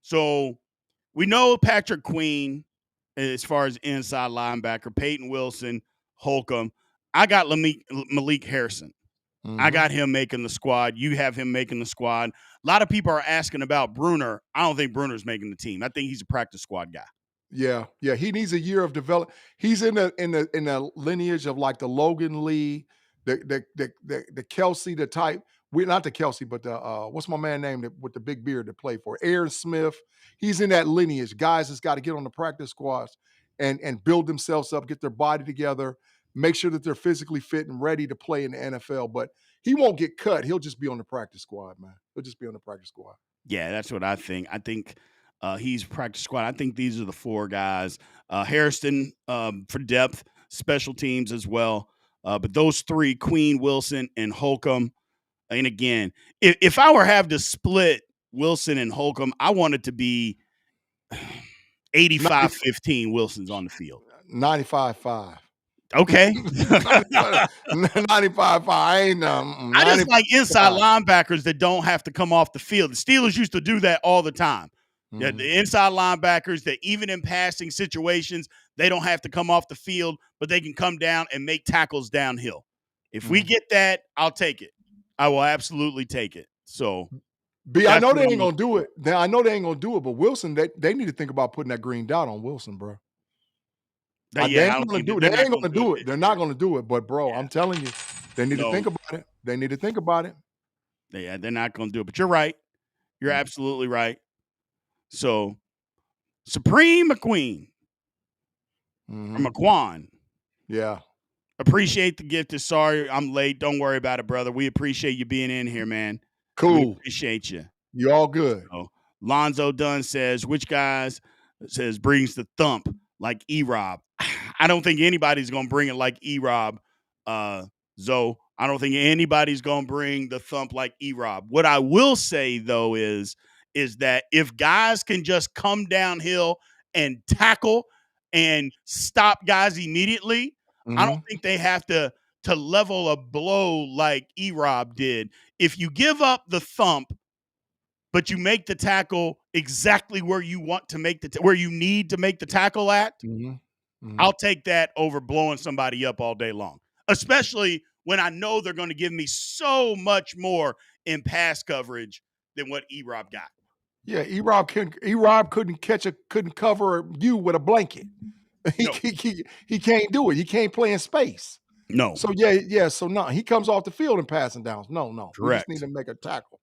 So we know Patrick Queen as far as inside linebacker, Peyton Wilson, Holcomb. I got Malik Harrison. I got him making the squad. You have him making the squad. A lot of people are asking about Bruner. I don't think Bruner's making the team. I think he's a practice squad guy. Yeah. He needs a year of development. He's in the lineage of like the Logan Lee, the Kelsey, the type. We're not the Kelsey, but the what's my man name with the big beard that played for Aaron Smith. He's in that lineage. Guys that's got to get on the practice squads and build themselves up, get their body together, make sure that they're physically fit and ready to play in the NFL. But he won't get cut. He'll just be on the practice squad, man. He'll just be on the practice squad. Yeah, that's what I think. I think he's practice squad. I think these are the four guys. Harrison for depth, special teams as well. But those three, Queen, Wilson, and Holcomb. And again, if I were have to split Wilson and Holcomb, I want it to be 85-15 Wilson's on the field. 95-5. Okay. 95-5. I ain't I just like inside linebackers that don't have to come off the field. The Steelers used to do that all the time. Yeah, the inside linebackers that even in passing situations, they don't have to come off the field, but they can come down and make tackles downhill. If we get that, I'll take it. I will absolutely take it. So, I know they ain't gonna do it. I know they ain't gonna do it, but Wilson, they need to think about putting that green dot on Wilson, bro. They ain't gonna do it. They're not gonna do it. But bro, I'm telling you, they need to think about it. They need to think about it. Yeah, they're not gonna do it. But you're right. You're absolutely right. So, Supreme McQueen or McQuan. Yeah. Appreciate the gift. Sorry I'm late. Don't worry about it, brother. We appreciate you being in here, man. We Cool. appreciate you. You all good. So, Lonzo Dunn says, which guys says brings the thump like E-Rob? I don't think anybody's going to bring it like E-Rob, Zoe. I don't think anybody's going to bring the thump like E-Rob. What I will say, though, is that if guys can just come downhill and tackle and stop guys immediately, I don't think they have to level a blow like E-Rob did. If you give up the thump, but you make the tackle exactly where you want to make where you need to make the tackle at, I'll take that over blowing somebody up all day long, especially when I know they're going to give me so much more in pass coverage than what E-Rob got. Yeah, E-Rob couldn't cover you with a blanket. He can't do it. He can't play in space. No. So so no, he comes off the field in passing downs. No. Correct. We just need to make a tackle.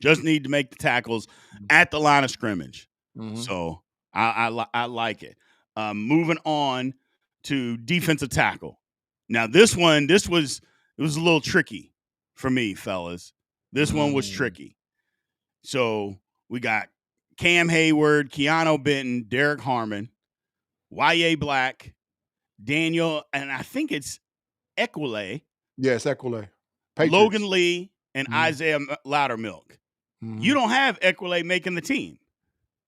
Just need to make the tackles at the line of scrimmage. So I like it. Moving on to defensive tackle. Now this was a little tricky for me, fellas. This one was tricky. So we got Cam Heyward, Keanu Benton, Derek Harmon, Y.A. Black, Daniel, and I think it's Equile. Yes, Equile. Logan Lee and Isaiah Loudermilk. You don't have Equile making the team.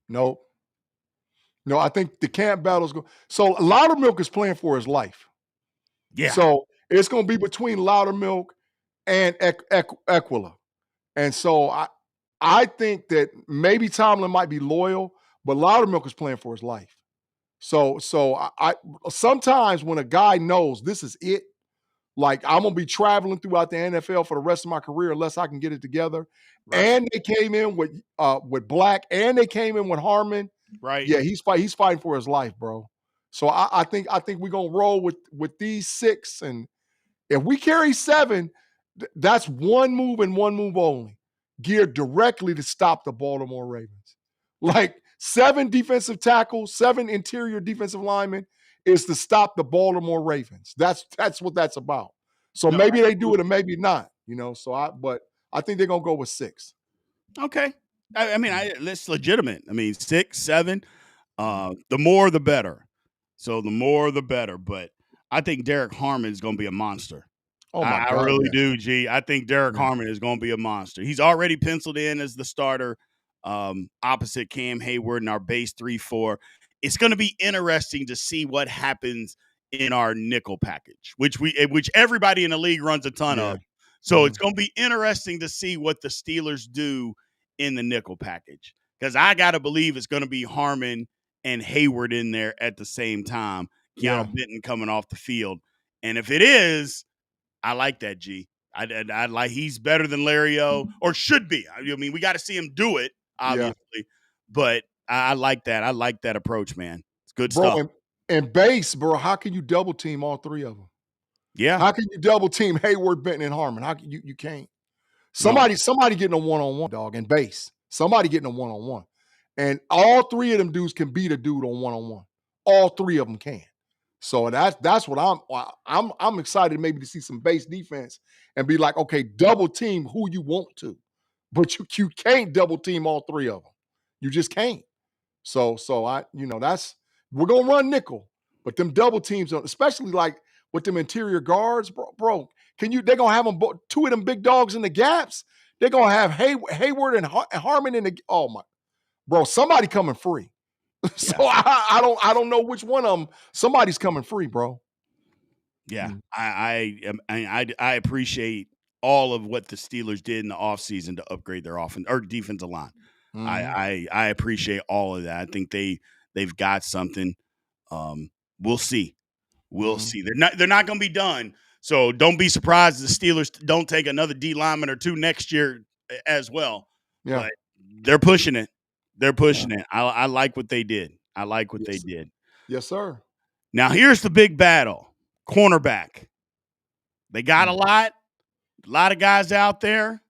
Nope. No, I think the camp battle's going. So Loudermilk is playing for his life. Yeah. So it's going to be between Loudermilk and Equila. And so I think that maybe Tomlin might be loyal, but Loudermilk is playing for his life. So I sometimes when a guy knows this is it, like I'm gonna be traveling throughout the NFL for the rest of my career unless I can get it together. Right. And they came in with Black, and they came in with Harmon. Right. Yeah, he's fighting for his life, bro. So I think we're gonna roll with these 6, and if we carry 7, that's one move and one move only, geared directly to stop the Baltimore Ravens. Like 7 defensive tackles, 7 interior defensive linemen is to stop the Baltimore Ravens. That's what that's about. So maybe they do it and maybe not, but I think they're gonna go with 6. Okay. I mean, that's legitimate. I mean, 6, 7, the more the better. So the more the better. But I think Derek Harmon is going to be a monster. Oh my God, I really do, G. I think Derek Harmon is going to be a monster. He's already penciled in as the starter opposite Cam Heyward in our base 3-4. It's going to be interesting to see what happens in our nickel package, which everybody in the league runs a ton of. So it's going to be interesting to see what the Steelers do in the nickel package, because I got to believe it's going to be Harmon and Heyward in there at the same time. Keanu Benton coming off the field. And if it is, I like that, G. I like, he's better than Larry O, or should be. I mean, we got to see him do it, obviously, but I like that. I like that approach, man. It's good stuff. And base, bro, how can you double team all 3 of them? Yeah. How can you double team Heyward, Benton, and Harmon? How can you can't. Somebody getting a one-on-one, dog, and base. Somebody getting a one-on-one. And all 3 of them dudes can beat a dude on one-on-one. All 3 of them can. So that's what I'm excited maybe to see some base defense and be like, okay, double team who you want to. But you can't double team all 3 of them. You just can't. So we're gonna run nickel, but them double teams, especially like with them interior guards, bro. They're gonna have them 2 of them big dogs in the gaps. They're gonna have Heyward and Harmon in the bro. Somebody coming free. So I don't know which one of them. Somebody's coming free, bro. Yeah, I appreciate all of what the Steelers did in the offseason to upgrade their offense or defensive line. I appreciate all of that. I think they've got something. We'll see. We'll see. They're not going to be done. So don't be surprised if the Steelers don't take another D lineman or 2 next year as well. Yeah. But they're pushing it. They're pushing it. I like what they did. I like what they did. Yes, sir. Now here's the big battle. Cornerback. They got a lot of guys out there.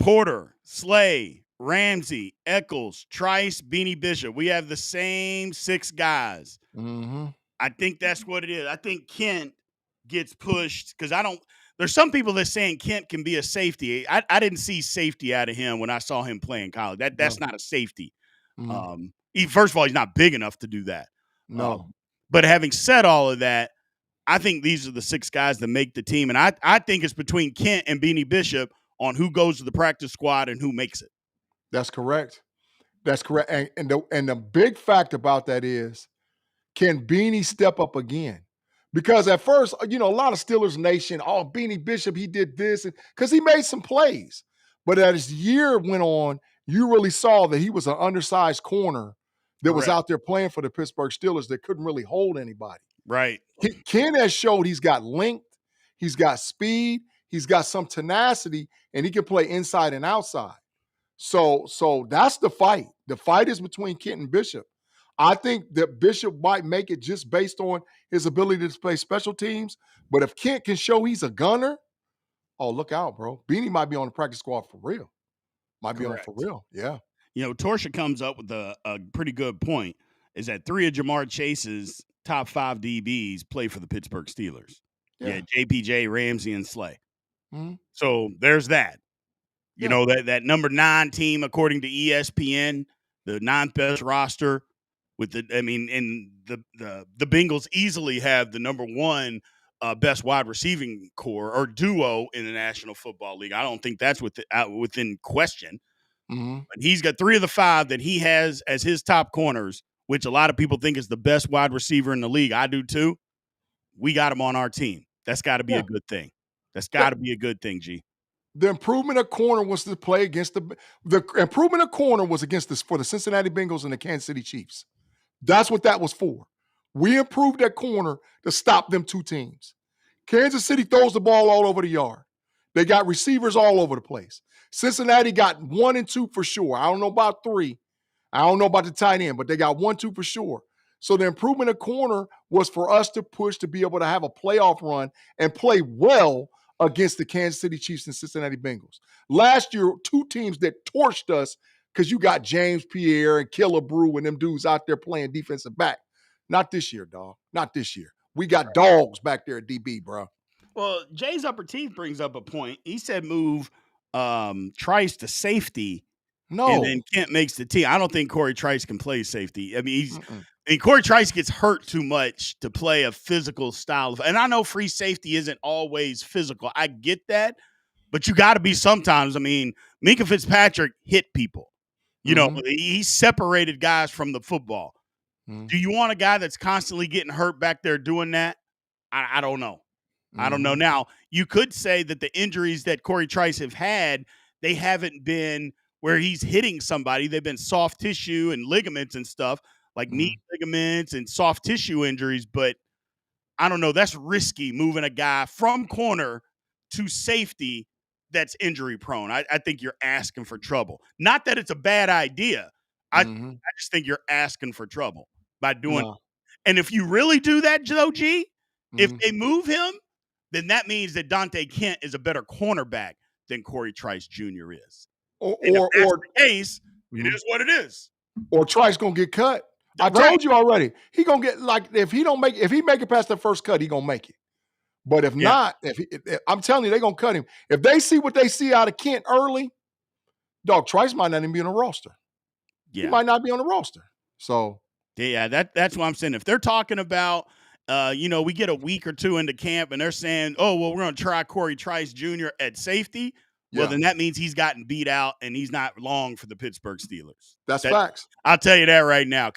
Porter, Slay, Ramsey, Eccles, Trice, Beanie Bishop. We have the same 6 guys. Mm-hmm. I think that's what it is. I think Kent gets pushed because there's some people that saying Kent can be a safety. I didn't see safety out of him when I saw him play in college. That's not a safety. Mm-hmm. First of all, he's not big enough to do that. No. But having said all of that, I think these are the 6 guys that make the team. And I think it's between Kent and Beanie Bishop on who goes to the practice squad and who makes it. That's correct. That's correct. And the big fact about that is, can Beanie step up again? Because at first, a lot of Steelers Nation, Beanie Bishop, he did this, because he made some plays. But as the year went on, you really saw that he was an undersized corner that was out there playing for the Pittsburgh Steelers that couldn't really hold anybody. Right. Ken has showed he's got length, he's got speed, he's got some tenacity, and he can play inside and outside. So that's the fight. The fight is between Kent and Bishop. I think that Bishop might make it just based on his ability to play special teams. But if Kent can show he's a gunner, look out, bro. Beanie might be on the practice squad for real. Might be on for real. Yeah. Torsha comes up with a pretty good point, is that 3 of Jamar Chase's top 5 DBs play for the Pittsburgh Steelers. Yeah, JPJ, Ramsey, and Slay. Mm-hmm. So there's that. You know, that number 9 team, according to ESPN, the 9th best roster. And the Bengals easily have the number 1 best wide receiving core or duo in the National Football League. I don't think that's within question. Mm-hmm. But he's got 3 of the 5 that he has as his top corners, which a lot of people think is the best wide receiver in the league. I do too. We got him on our team. That's got to be a good thing. That's got to be a good thing, G. The improvement of corner was to play against the improvement of corner was for the Cincinnati Bengals and the Kansas City Chiefs. That's what that was for. We improved that corner to stop them 2 teams. Kansas City throws the ball all over the yard. They got receivers all over the place. Cincinnati got 1 and 2 for sure. I don't know about 3. I don't know about the tight end, but they got 1, 2 for sure. So the improvement of corner was for us to push to be able to have a playoff run and play well against the Kansas City Chiefs and Cincinnati Bengals. Last year, 2 teams that torched us because you got James Pierre and Killebrew and them dudes out there playing defensive back. Not this year, dog. Not this year. We got dogs back there at DB, bro. Well, Jay's Upper Teeth brings up a point. He said move Trice to safety. No. And then Kent makes the team. I don't think Corey Trice can play safety. I mean, Corey Trice gets hurt too much to play a physical style. And I know free safety isn't always physical. I get that. But you got to be sometimes. I mean, Minkah Fitzpatrick hit people. You know, he separated guys from the football. Do you want a guy that's constantly getting hurt back there doing that? I don't know. I don't know. Now, you could say that the injuries that Corey Trice have had, they haven't been where he's hitting somebody. They've been soft tissue and ligaments and stuff, like knee ligaments and soft tissue injuries. But I don't know. That's risky, moving a guy from corner to safety that's injury prone. I think you're asking for trouble. Not that it's a bad idea. I just think you're asking for trouble by doing it. And if you really do that, Joe G, if they move him, then that means that Dante Kent is a better cornerback than Corey Trice Jr. is. Or the case, it is what it is. Or Trice gonna get cut. I told you already. He gonna get, like, if he make it past the first cut, he gonna make it. But if not, I'm telling you, they're going to cut him. If they see what they see out of Kent early, dog, Trice might not even be on the roster. Yeah. He might not be on the roster. So. Yeah, that's what I'm saying. If they're talking about, we get a week or 2 into camp and they're saying, oh, well, we're going to try Corey Trice Jr. at safety. Well, then that means he's gotten beat out and he's not long for the Pittsburgh Steelers. That's facts. I'll tell you that right now.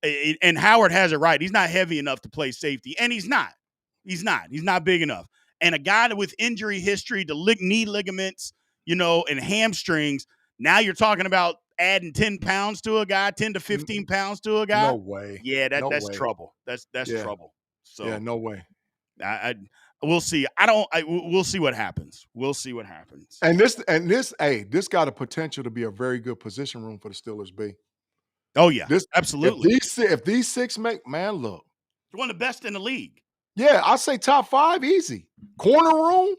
And Heyward has it right. He's not heavy enough to play safety, and he's not. He's not big enough. And a guy with injury history to knee ligaments, and hamstrings, now you're talking about adding 10 pounds to a guy, 10 to 15 pounds to a guy. No way. Yeah, that's trouble. That's trouble. So yeah, no way. We'll see. We'll see what happens. We'll see what happens. And this got a potential to be a very good position room for the Steelers, B. Oh yeah, absolutely. If these 6 make, man, look. They're one of the best in the league. Yeah, I say top 5 easy. Corner room,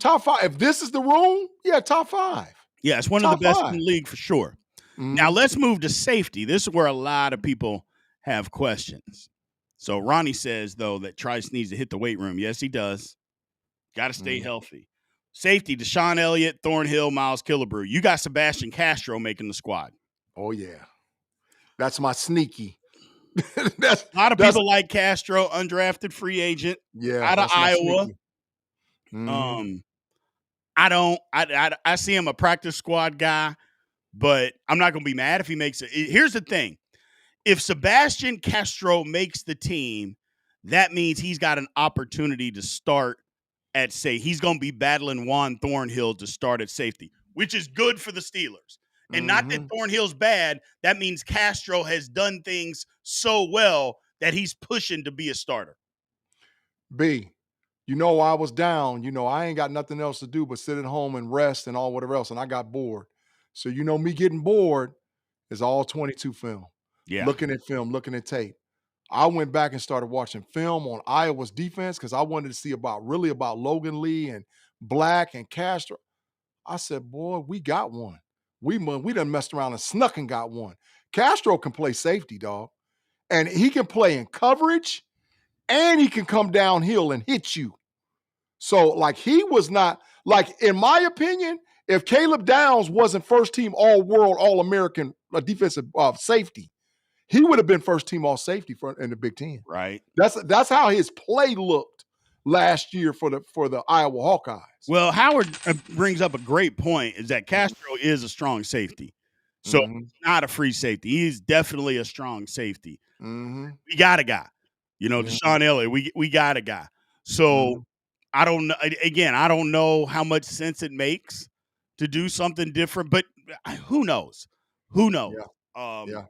top 5. If this is the room, yeah, top 5. Yeah, it's one of the Top best in 5. the league for sure. Now Mhm. let's move to safety. This is where a lot of people have questions. So Ronnie says, though, that Trice needs to hit the weight room. Yes, he does. Got to stay healthy. Safety, Deshaun Elliott, Thornhill, Miles Killebrew. You got Sebastian Castro making the squad. Oh, yeah. That's my sneaky. A lot of people like Castro, undrafted free agent out of that's my Iowa. sneaky. Mhm. I see him a practice squad guy, but I'm not going to be mad if he makes it. Here's the thing. If Sebastian Castro makes the team, that means he's got an opportunity to start at safety. He's going to be battling Juan Thornhill to start at safety, which is good for the Steelers. And not that Thornhill's bad. That means Castro has done things so well that he's pushing to be a starter. B, I was down. I ain't got nothing else to do but sit at home and rest and all whatever else, and I got bored. So, me getting bored is all 22 film. Yeah. Looking at film, looking at tape. I went back and started watching film on Iowa's defense because I wanted to see about Logan Lee and Black and Castro. I said, boy, we got one. We done messed around and snuck and got one. Castro can play safety, dog. And he can play in coverage and he can come downhill and hit you. So, he was not, in my opinion, if Caleb Downs wasn't first team all-world, all-American defensive safety, he would have been first team all safety in the Big Ten. Right. That's how his play looked last year for the Iowa Hawkeyes. Well, Howard brings up a great point, is that Castro is a strong safety. So he's not a free safety. He's definitely a strong safety. We got a guy. Deshaun Elliott, we got a guy. So I don't know. Again, I don't know how much sense it makes to do something different, but who knows? Who knows? Yeah.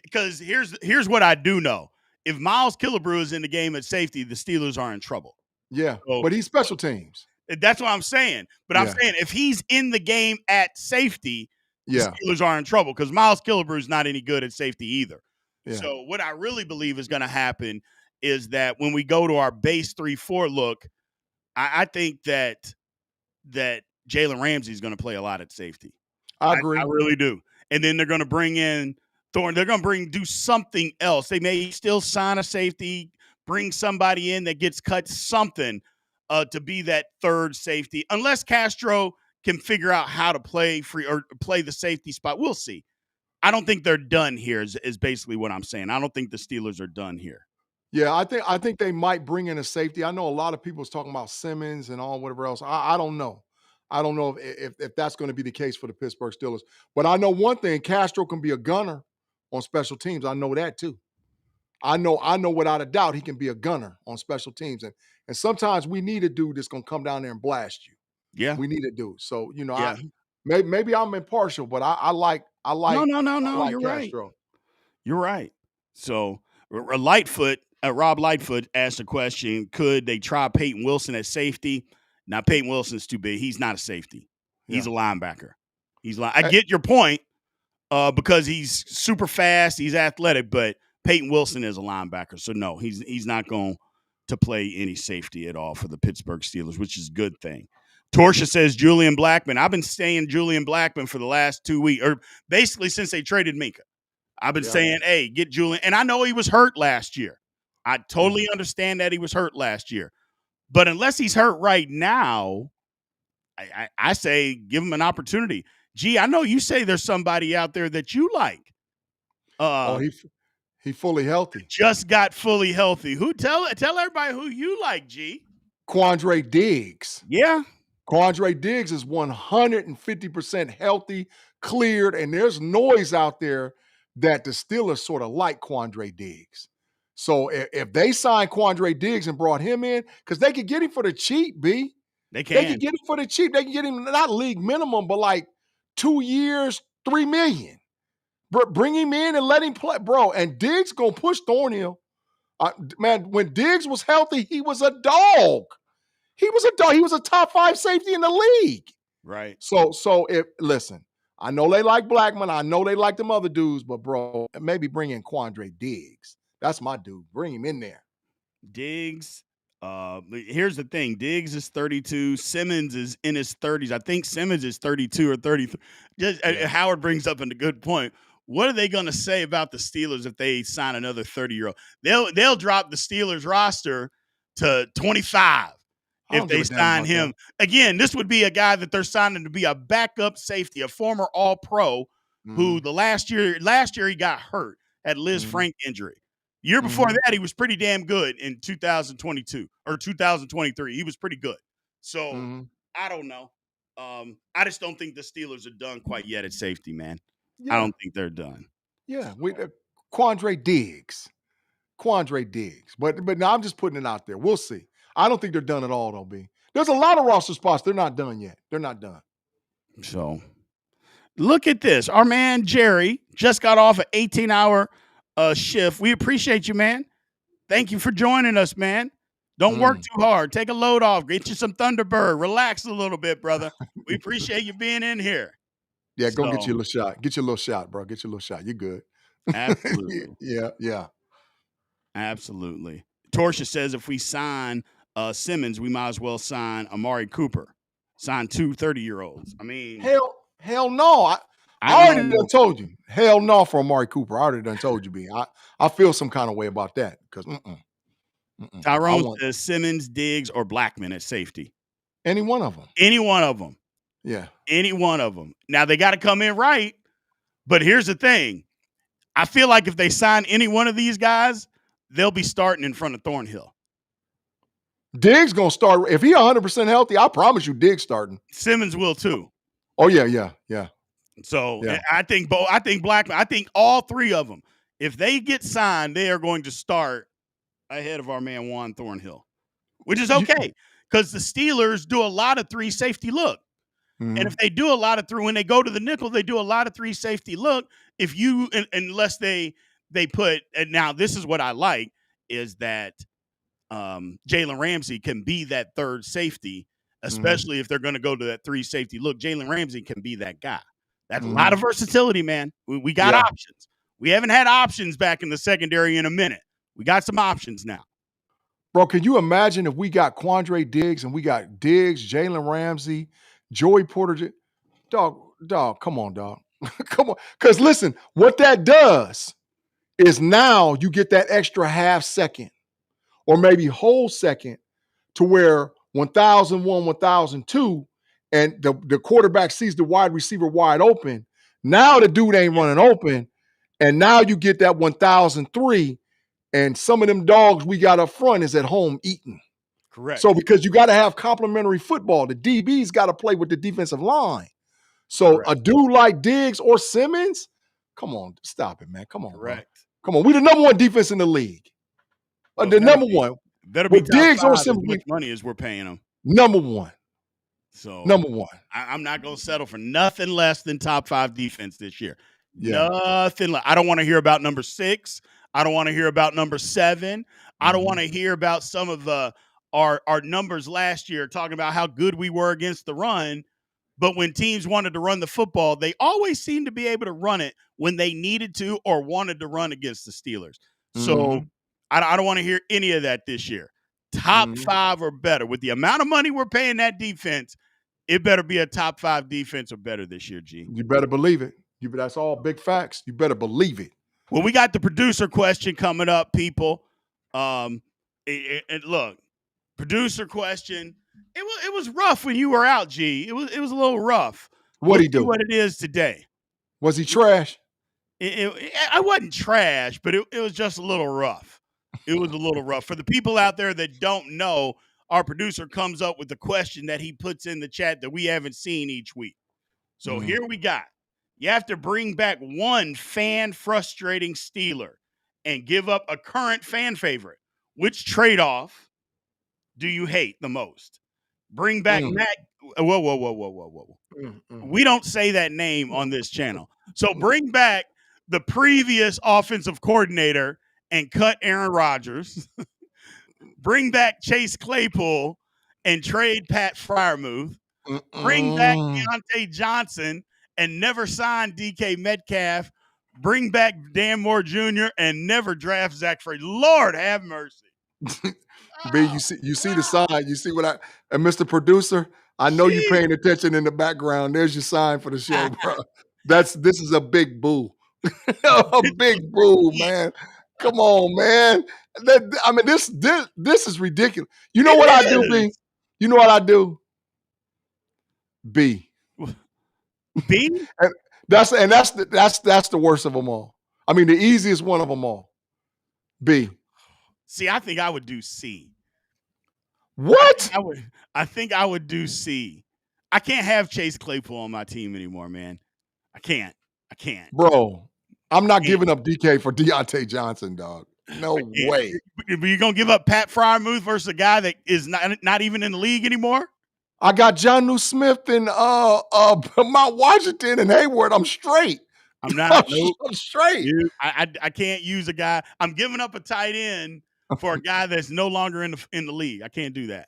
Because here's what I do know. If Miles Killebrew is in the game at safety, the Steelers are in trouble. Yeah, but he's special teams. That's what I'm saying. But I'm saying if he's in the game at safety, the Steelers are in trouble because Miles Killebrew is not any good at safety either. Yeah. So what I really believe is going to happen is that when we go to our base 3-4 look, I think that Jalen Ramsey is going to play a lot at safety. I agree. I really do. And then they're going to bring in Thorne. They're going to do something else. They may still sign a safety, bring somebody in that gets cut, something to be that third safety. Unless Castro can figure out how to play free or play the safety spot. We'll see. I don't think they're done here is basically what I'm saying. I don't think the Steelers are done here. Yeah, I think they might bring in a safety. I know a lot of people is talking about Simmons and all whatever else. I don't know. I don't know if that's going to be the case for the Pittsburgh Steelers. But I know one thing, Castro can be a gunner on special teams. I know that too. I know without a doubt he can be a gunner on special teams. And sometimes we need a dude that's going to come down there and blast you. Yeah. We need a dude. So, maybe I'm impartial, but I like No. You're Castro. Right. You're right. So Rob Lightfoot asked a question, could they try Peyton Wilson at safety? Now, Peyton Wilson's too big. He's not a safety. He's a linebacker. I get your point because he's super fast. He's athletic, but Peyton Wilson is a linebacker. So, no, he's not going to play any safety at all for the Pittsburgh Steelers, which is a good thing. Torsia says Julian Blackman. I've been saying Julian Blackman for the last 2 weeks, or basically since they traded Minka. I've been saying, hey, get Julian. And I know he was hurt last year. I totally understand that he was hurt last year. But unless he's hurt right now, I say give him an opportunity. Gee, I know you say there's somebody out there that you like. He fully healthy. Just got fully healthy. Tell everybody who you like, G. Quandre Diggs. Yeah. Quandre Diggs is 150% healthy, cleared, and there's noise out there that the Steelers sort of like Quandre Diggs. So if they signed Quandre Diggs and brought him in, because they could get him for the cheap, B. They can get him for the cheap. They can get him not league minimum, but like 2 years, $3 million. Bring him in and let him play, bro. And Diggs gonna push Thornhill. Man, when Diggs was healthy, he was a dog. He was a dog. He was a top 5 safety in the league. Right. So listen, I know they like Blackman. I know they like them other dudes, but bro, maybe bring in Quandre Diggs. That's my dude. Bring him in there. Diggs, Here's the thing. Diggs is 32. Simmons is in his 30s. I think Simmons is 32 or 33. Howard brings up a good point. What are they going to say about the Steelers if they sign another 30-year-old? They'll drop the Steelers roster to 25 if they sign him. Again, this would be a guy that they're signing to be a backup safety, a former All-Pro who the last year he got hurt, had Liz Frank injury. Year before that, he was pretty damn good in 2022 or 2023. He was pretty good. So I don't know. I just don't think the Steelers are done quite yet at safety, man. Yeah. I don't think they're done. Yeah, with Quandre Diggs. But now I'm just putting it out there. We'll see. I don't think they're done at all, though, B. There's a lot of roster spots. They're not done yet. They're not done. So look at this. Our man Jerry just got off an 18-hour shift. We appreciate you, man. Thank you for joining us, man. Don't work too hard. Take a load off. Get you some Thunderbird. Relax a little bit, brother. We appreciate you being in here. Yeah, go get you a little shot. Get your little shot, bro. Get your little shot. You're good. Absolutely. Yeah. Absolutely. Torsia says if we sign Simmons, we might as well sign Amari Cooper. Sign 2 30-year-olds. I mean, hell no. I already done told you. Hell no for Amari Cooper. I already done told you, B. I feel some kind of way about that because Tyrone says Simmons, Diggs, or Blackman at safety. Any one of them. Yeah. Any one of them. Now, they got to come in right, but here's the thing. I feel like if they sign any one of these guys, they'll be starting in front of Thornhill. Diggs going to start. If he 100% healthy, I promise you Diggs starting. Simmons will too. Oh, yeah. So I think Blackman, I think all three of them, if they get signed, they are going to start ahead of our man Juan Thornhill, which is okay because the Steelers do a lot of 3 safety look. And if they do a lot of when they go to the nickel, they do a lot of 3 safety look. If you, unless they put, and now this is what I like, is that Jalen Ramsey can be that 3rd safety, especially if they're going to go to that 3 safety look. Jalen Ramsey can be that guy. That's a lot of versatility, man. We got options. We haven't had options back in the secondary in a minute. We got some options now. Bro, can you imagine if we got Quandre Diggs and we got Diggs, Jalen Ramsey, Joey Porter? Dog, come on, dog. Come on. Because listen, what that does is now you get that extra half second or maybe whole second to where 1001, 1002, and the quarterback sees the wide receiver wide open. Now the dude ain't running open. And now you get that 1003, and some of them dogs we got up front is at home eating. Correct. So because you got to have complementary football, the DB's got to play with the defensive line. So a dude like Diggs or Simmons, come on, stop it, man. Come on, correct. Bro. Come on, we the number 1 defense in the league. Well, the number 1. Better be Diggs or Simmons. As much money as we're paying them. Number 1. So number 1. I'm not going to settle for nothing less than top 5 defense this year. Yeah. Nothing. I don't want to hear about number 6. I don't want to hear about number 7. I don't want to hear about some of our numbers last year talking about how good we were against the run. But when teams wanted to run the football, they always seemed to be able to run it when they needed to or wanted to run against the Steelers. So I don't want to hear any of that this year. Top 5 or better. With the amount of money we're paying that defense, it better be a top 5 defense or better this year, G. You better believe it. That's all big facts. You better believe it. Well, we got the producer question coming up, people. And look, producer question. It was rough when you were out, G. It was a little rough. What'd he do? What it is today? Was he trash? I wasn't trash, but it was just a little rough. It was a little rough. For the people out there that don't know, our producer comes up with the question that he puts in the chat that we haven't seen each week. So here we got. You have to bring back one fan-frustrating Steeler and give up a current fan favorite. Which trade-off do you hate the most? Bring back Matt. Whoa. We don't say that name on this channel. So bring back the previous offensive coordinator and cut Aaron Rodgers. Bring back Chase Claypool and trade Pat Freiermuth. Bring back Deontay Johnson and never sign DK Metcalf. Bring back Dan Moore Jr. and never draft Zach Frey. Lord have mercy. B, you see the sign. You see what and Mr. Producer, I know you paying attention in the background. There's your sign for the show, bro. This is a big boo. A big boo, man. Come on, man. This is ridiculous. You know what I do, B? You know what I do? B. B? That's the worst of them all. I mean, the easiest one of them all. B. See, I think I would do C. What? I think I would do C. I can't have Chase Claypool on my team anymore, man. I can't. Bro, I'm not giving up DK for Deontay Johnson, dog. No way. But you gonna give up Pat Freiermuth versus a guy that is not even in the league anymore? I got Jonnu Smith and Mount Washington and Heyward. I'm straight. I'm not. I'm straight. Dude, I can't use a guy. I'm giving up a tight end for a guy that's no longer in the league. I can't do that.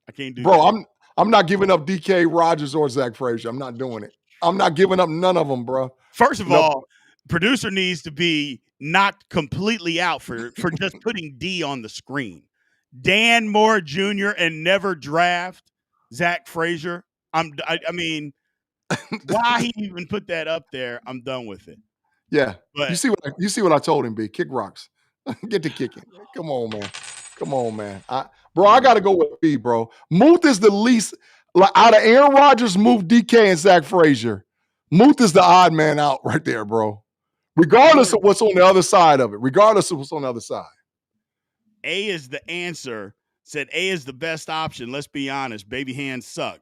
I can't do that. Bro, I'm not giving up DK, Rodgers, or Zach Frazier. I'm not doing it. I'm not giving up none of them, bro. First of all, producer needs to be knocked completely out for just putting D on the screen. Dan Moore Jr. and never draft Zach Frazier. I mean, why he even put that up there? I'm done with it. Yeah, but you see what I told him, B. Kick rocks. Get to kicking. Come on, man. I got to go with B, bro. Muth is the least, like, out of Aaron Rodgers, Muth, DK, and Zach Frazier. Muth is the odd man out right there, bro. Regardless of what's on the other side of it. A is the answer. Said A is the best option. Let's be honest. Baby hands suck.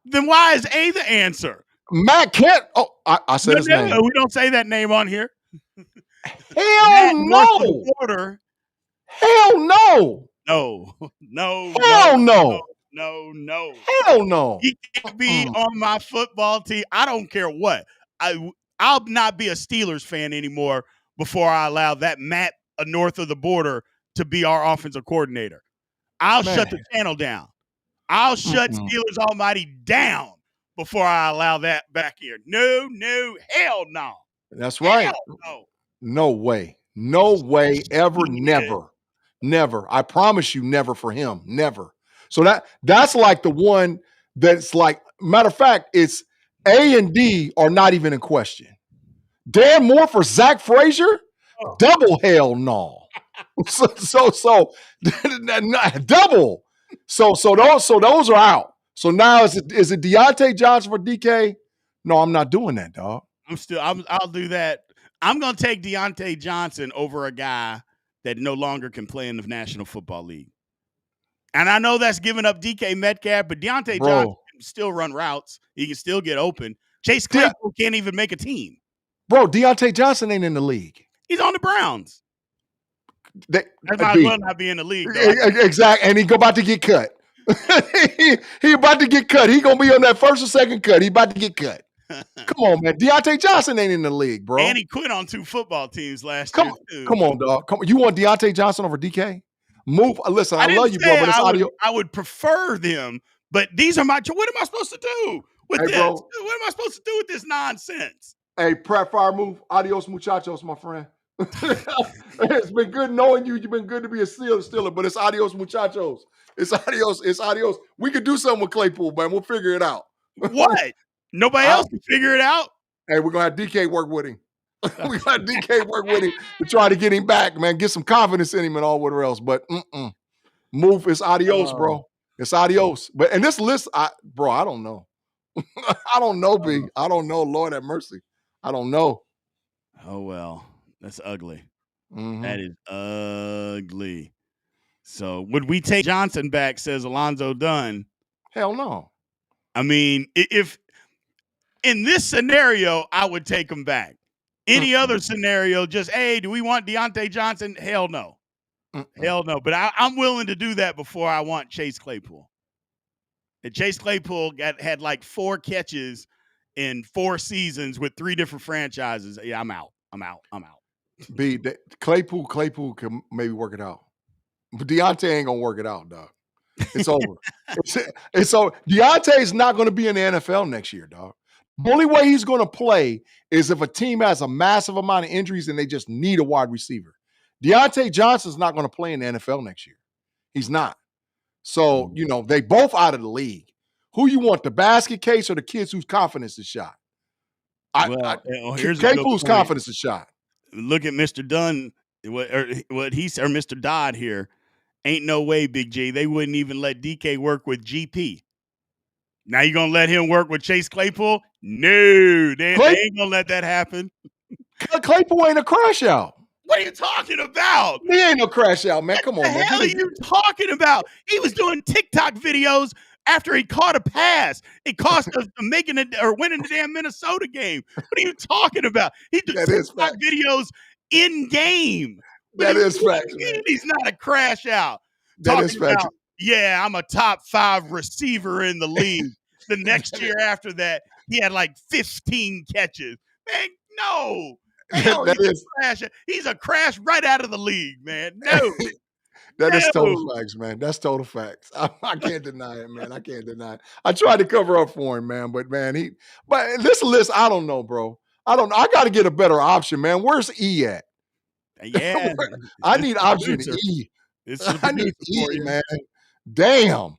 Then why is A the answer? Matt Kent. Oh, I said his name. We don't say that name on here. Hell no. Hell no. No. Hell no. No. Hell no. He can't be on my football team. I don't care what. I'll not be a Steelers fan anymore before I allow that Matt north of the border to be our offensive coordinator. I'll shut the channel down. I'll shut Steelers Almighty down before I allow that back here. No, hell no. That's right. Hell no way. No way, ever, never. I promise you, never for him. Never. So that's like the one that's like, matter of fact, it's A and D are not even in question. Dan Moore for Zach Frazier? Double hell no. So double. So those are out. So now is it Deontay Johnson for DK? No, I'm not doing that, dog. I'll do that. I'm gonna take Deontay Johnson over a guy that no longer can play in the National Football League. And I know that's giving up DK Metcalf, but Deontay Johnson can still run routes. He can still get open. Chase Claypool can't even make a team. Bro, Deontay Johnson ain't in the league. He's on the Browns. That might as well not be in the league, though. Exactly. And he about to get cut. he about to get cut. He going to be on that first or second cut. He about to get cut. Come on, man. Deontay Johnson ain't in the league, bro. And he quit on 2 football teams last year, too. Come on, dog. You want Deontay Johnson over DK? Move. Listen, I love you, bro, but it's audio. I would prefer them, but these are my – what am I supposed to do with this? Bro. What am I supposed to do with this nonsense? Hey, Pratt Fire Move. Adios, muchachos, my friend. It's been good knowing you. You've been good to be a Steeler, but it's adios, muchachos. It's adios. We could do something with Claypool, man. We'll figure it out. What? Nobody else can figure it out? Hey, we're going to have DK work with him. We got DK work with him to try to get him back, man. Get some confidence in him and all whatever else. But Move, it's adios, bro. It's adios. But and this list, I don't know. I don't know, B. I don't know. Lord have mercy. I don't know. Oh, well. That's ugly. Mm-hmm. That is ugly. So would we take Johnson back, says Alonzo Dunn? Hell no. I mean, if in this scenario, I would take him back. Any other scenario, just, hey, do we want Deontay Johnson? Hell no. Hell no. But I'm willing to do that before I want Chase Claypool. And Chase Claypool had like 4 catches in 4 seasons with 3 different franchises. Yeah, I'm out. B, Claypool can maybe work it out. But Deontay ain't going to work it out, dog. It's over. It's over. Deontay's not going to be in the NFL next year, dog. The only way he's going to play is if a team has a massive amount of injuries and they just need a wide receiver. Deontay Johnson's not going to play in the NFL next year. He's not. So, they both out of the league. Who you want, the basket case or the kids whose confidence is shot? Here's a good Claypool's point. confidence is shot. Look at Mr. Dunn, what he said, or Mr. Dodd here. Ain't no way, Big G. They wouldn't even let DK work with GP. Now you gonna let him work with Chase Claypool? No, they ain't gonna let that happen. Claypool ain't a crash out. What are you talking about? He ain't no crash out, man. Come on, man. What the hell are you talking about? He was doing TikTok videos after he caught a pass. It cost us winning the damn Minnesota game. What are you talking about? He did TikTok videos in game. That is facts. He's not a crash out. That is facts. Yeah, I'm a top 5 receiver in the league. The next year after that, he had like 15 catches. Man, no. He's a crash right out of the league, man. No. That is total facts, man. That's total facts. I can't deny it, man. I can't deny it. I tried to cover up for him, man. But, man, but this list, I don't know, bro. I don't know. I got to get a better option, man. Where's E at? Yeah. I need option E. I need E, man. Damn.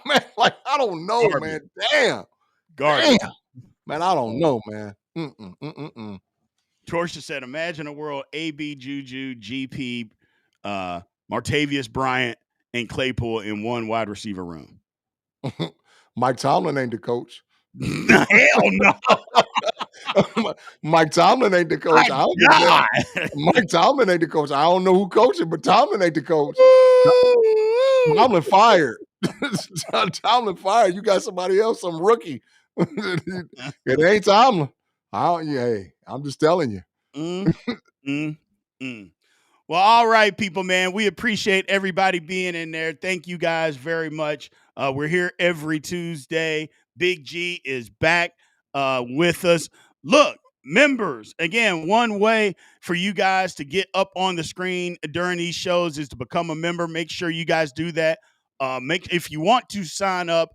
Man, like, I don't know, man. Damn. Damn. Man, I don't know, man. Torsia said, imagine a world AB, Juju, GP, Martavius Bryant, and Claypool in one wide receiver room. Mike Tomlin ain't the coach. Hell no. Mike Tomlin ain't the coach. Mike Tomlin ain't the coach. I don't know who coaching, but Tomlin ain't the coach. Tomlin fired. Tomlin fired. You got somebody else, some rookie. It ain't Tomlin. I'm just telling you. Well, all right, people, man. We appreciate everybody being in there. Thank you guys very much. We're here every Tuesday. Big G is back with us. Look, members, again, one way for you guys to get up on the screen during these shows is to become a member. Make sure you guys do that. If you want to sign up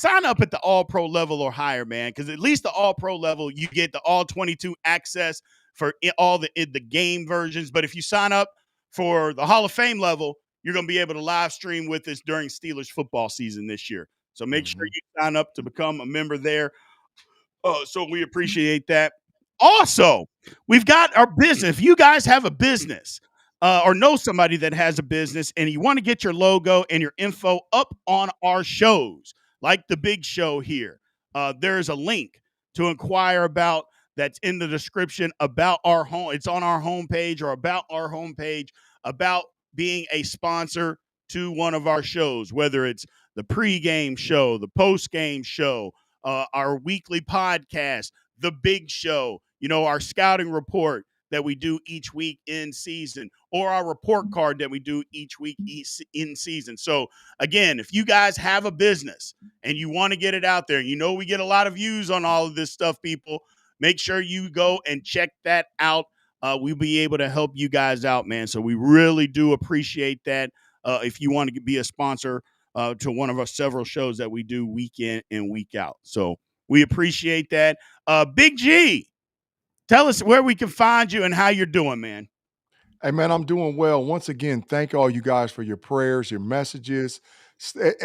at the all-pro level or higher, man, because at least the all-pro level, you get the all-22 access for all the game versions. But if you sign up for the Hall of Fame level, you're going to be able to live stream with us during Steelers football season this year. So make sure you sign up to become a member there. So we appreciate that. Also, we've got our business. If you guys have a business or know somebody that has a business and you want to get your logo and your info up on our shows, like the big show here, there's a link to inquire about that's in the description about our home. It's on our homepage or about our homepage about being a sponsor to one of our shows, whether it's the pregame show, the postgame show, our weekly podcast, the big show, our scouting report that we do each week in season, or our report card that we do each week in season. So again, if you guys have a business and you want to get it out there, and we get a lot of views on all of this stuff, people, make sure you go and check that out. We'll be able to help you guys out, man. So we really do appreciate that. If you want to be a sponsor to one of our several shows that we do week in and week out. So we appreciate that. Big G, tell us where we can find you and how you're doing, man. Hey, man, I'm doing well. Once again, thank all you guys for your prayers, your messages.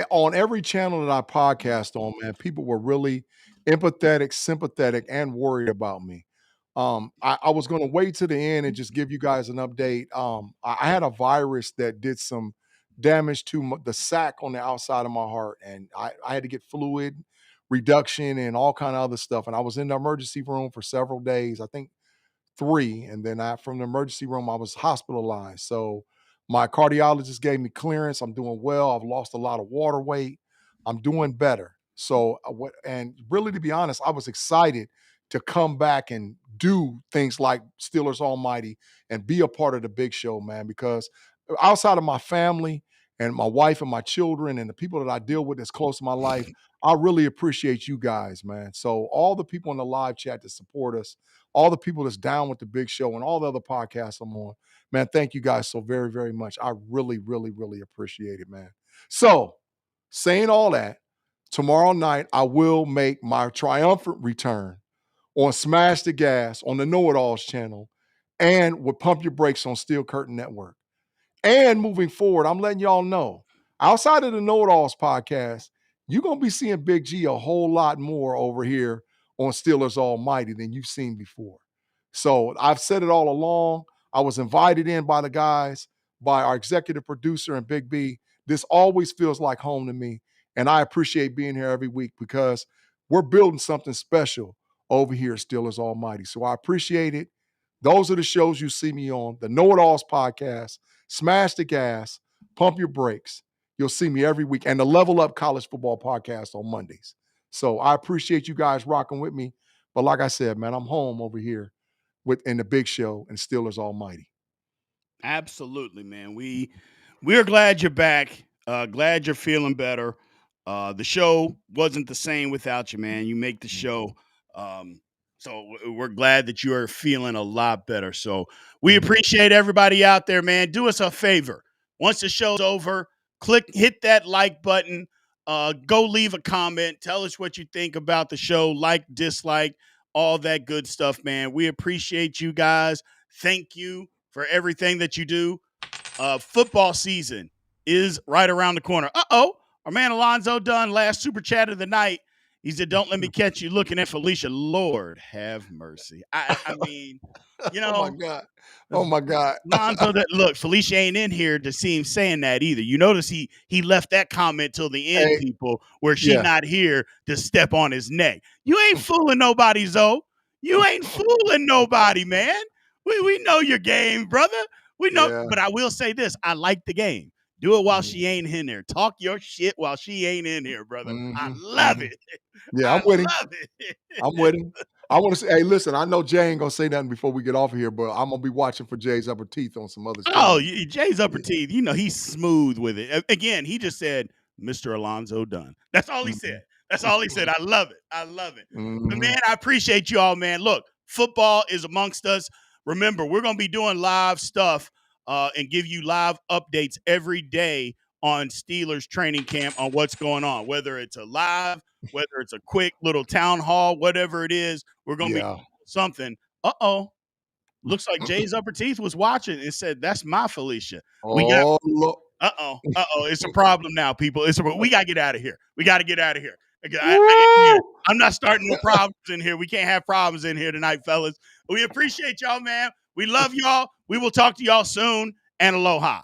On every channel that I podcast on, man, people were really empathetic, sympathetic, and worried about me. I was going to wait to the end and just give you guys an update. I had a virus that did some damage to the sac on the outside of my heart, and I had to get fluid reduction and all kind of other stuff. And I was in the emergency room for several days, I think 3. And then from the emergency room, I was hospitalized. So my cardiologist gave me clearance. I'm doing well. I've lost a lot of water weight. I'm doing better. So and really, to be honest, I was excited to come back and do things like Steelers Almighty and be a part of the big show, man, because outside of my family and my wife and my children and the people that I deal with that's close to my life, I really appreciate you guys, man. So all the people in the live chat that support us, all the people that's down with the big show and all the other podcasts I'm on, man, thank you guys so very, very much. I really, really, really appreciate it, man. So saying all that, tomorrow night, I will make my triumphant return on Smash the Gas on the KnoItAllz channel and with Pump Your Brakes on Steel Curtain Network. And moving forward, I'm letting y'all know Outside of the KnoItAllz podcast, you're going to be seeing Big G a whole lot more over here on Steelers Almighty than you've seen before. So I've said it all along. I was invited in by the guys, by our executive producer and Big B. This always feels like home to me. And I appreciate being here every week because we're building something special over here at Steelers Almighty. So I appreciate it. Those are the shows you see me on. The KnoItAllz podcast, Smash the Gas, Pump Your Brakes. You'll see me every week. And the Level Up College Football podcast on Mondays. So I appreciate you guys rocking with me. But like I said, man, I'm home over here in the big show and Steelers Almighty. Absolutely, man. We're glad you're back. Glad you're feeling better. The show wasn't the same without you, man. You make the show. So we're glad that you are feeling a lot better. So we appreciate everybody out there, man. Do us a favor. Once the show's over, hit that like button. Go leave a comment. Tell us what you think about the show. Like, dislike, all that good stuff, man. We appreciate you guys. Thank you for everything that you do. Football season is right around the corner. Our man Alonzo Dunn, last super chat of the night. He said, "Don't let me catch you looking at Felicia." Lord have mercy. I mean, you know. Oh my God. Alonzo, look, Felicia ain't in here to see him saying that either. You notice he left that comment till the end, people, where she's not here to step on his neck. You ain't fooling nobody, Zoe. You ain't fooling nobody, man. We know your game, brother. We know, but I will say this. I like the game. Do it while she ain't in there. Talk your shit while she ain't in here, brother. I love it. Yeah, I'm with him. I'm with him. I want to say, hey, listen, I know Jay ain't going to say nothing before we get off of here, but I'm going to be watching for Jay's upper teeth on some other stuff. Oh, Jay's upper teeth, he's smooth with it. Again, he just said, Mr. Alonzo Dunn. That's all he said. That's all he said. I love it. I love it. But, man, I appreciate you all, man. Look, football is amongst us. Remember, we're going to be doing live stuff and give you live updates every day on Steelers training camp on what's going on, whether it's a live, whether it's a quick little town hall, whatever it is, we're going to be something. Looks like Jay's upper teeth was watching and said, "That's my Felicia." It's a problem now, people. We got to get out of here. We got to get out of here. I'm not starting no problems in here. We can't have problems in here tonight, fellas. We appreciate y'all, man. We love y'all. We will talk to y'all soon. And aloha.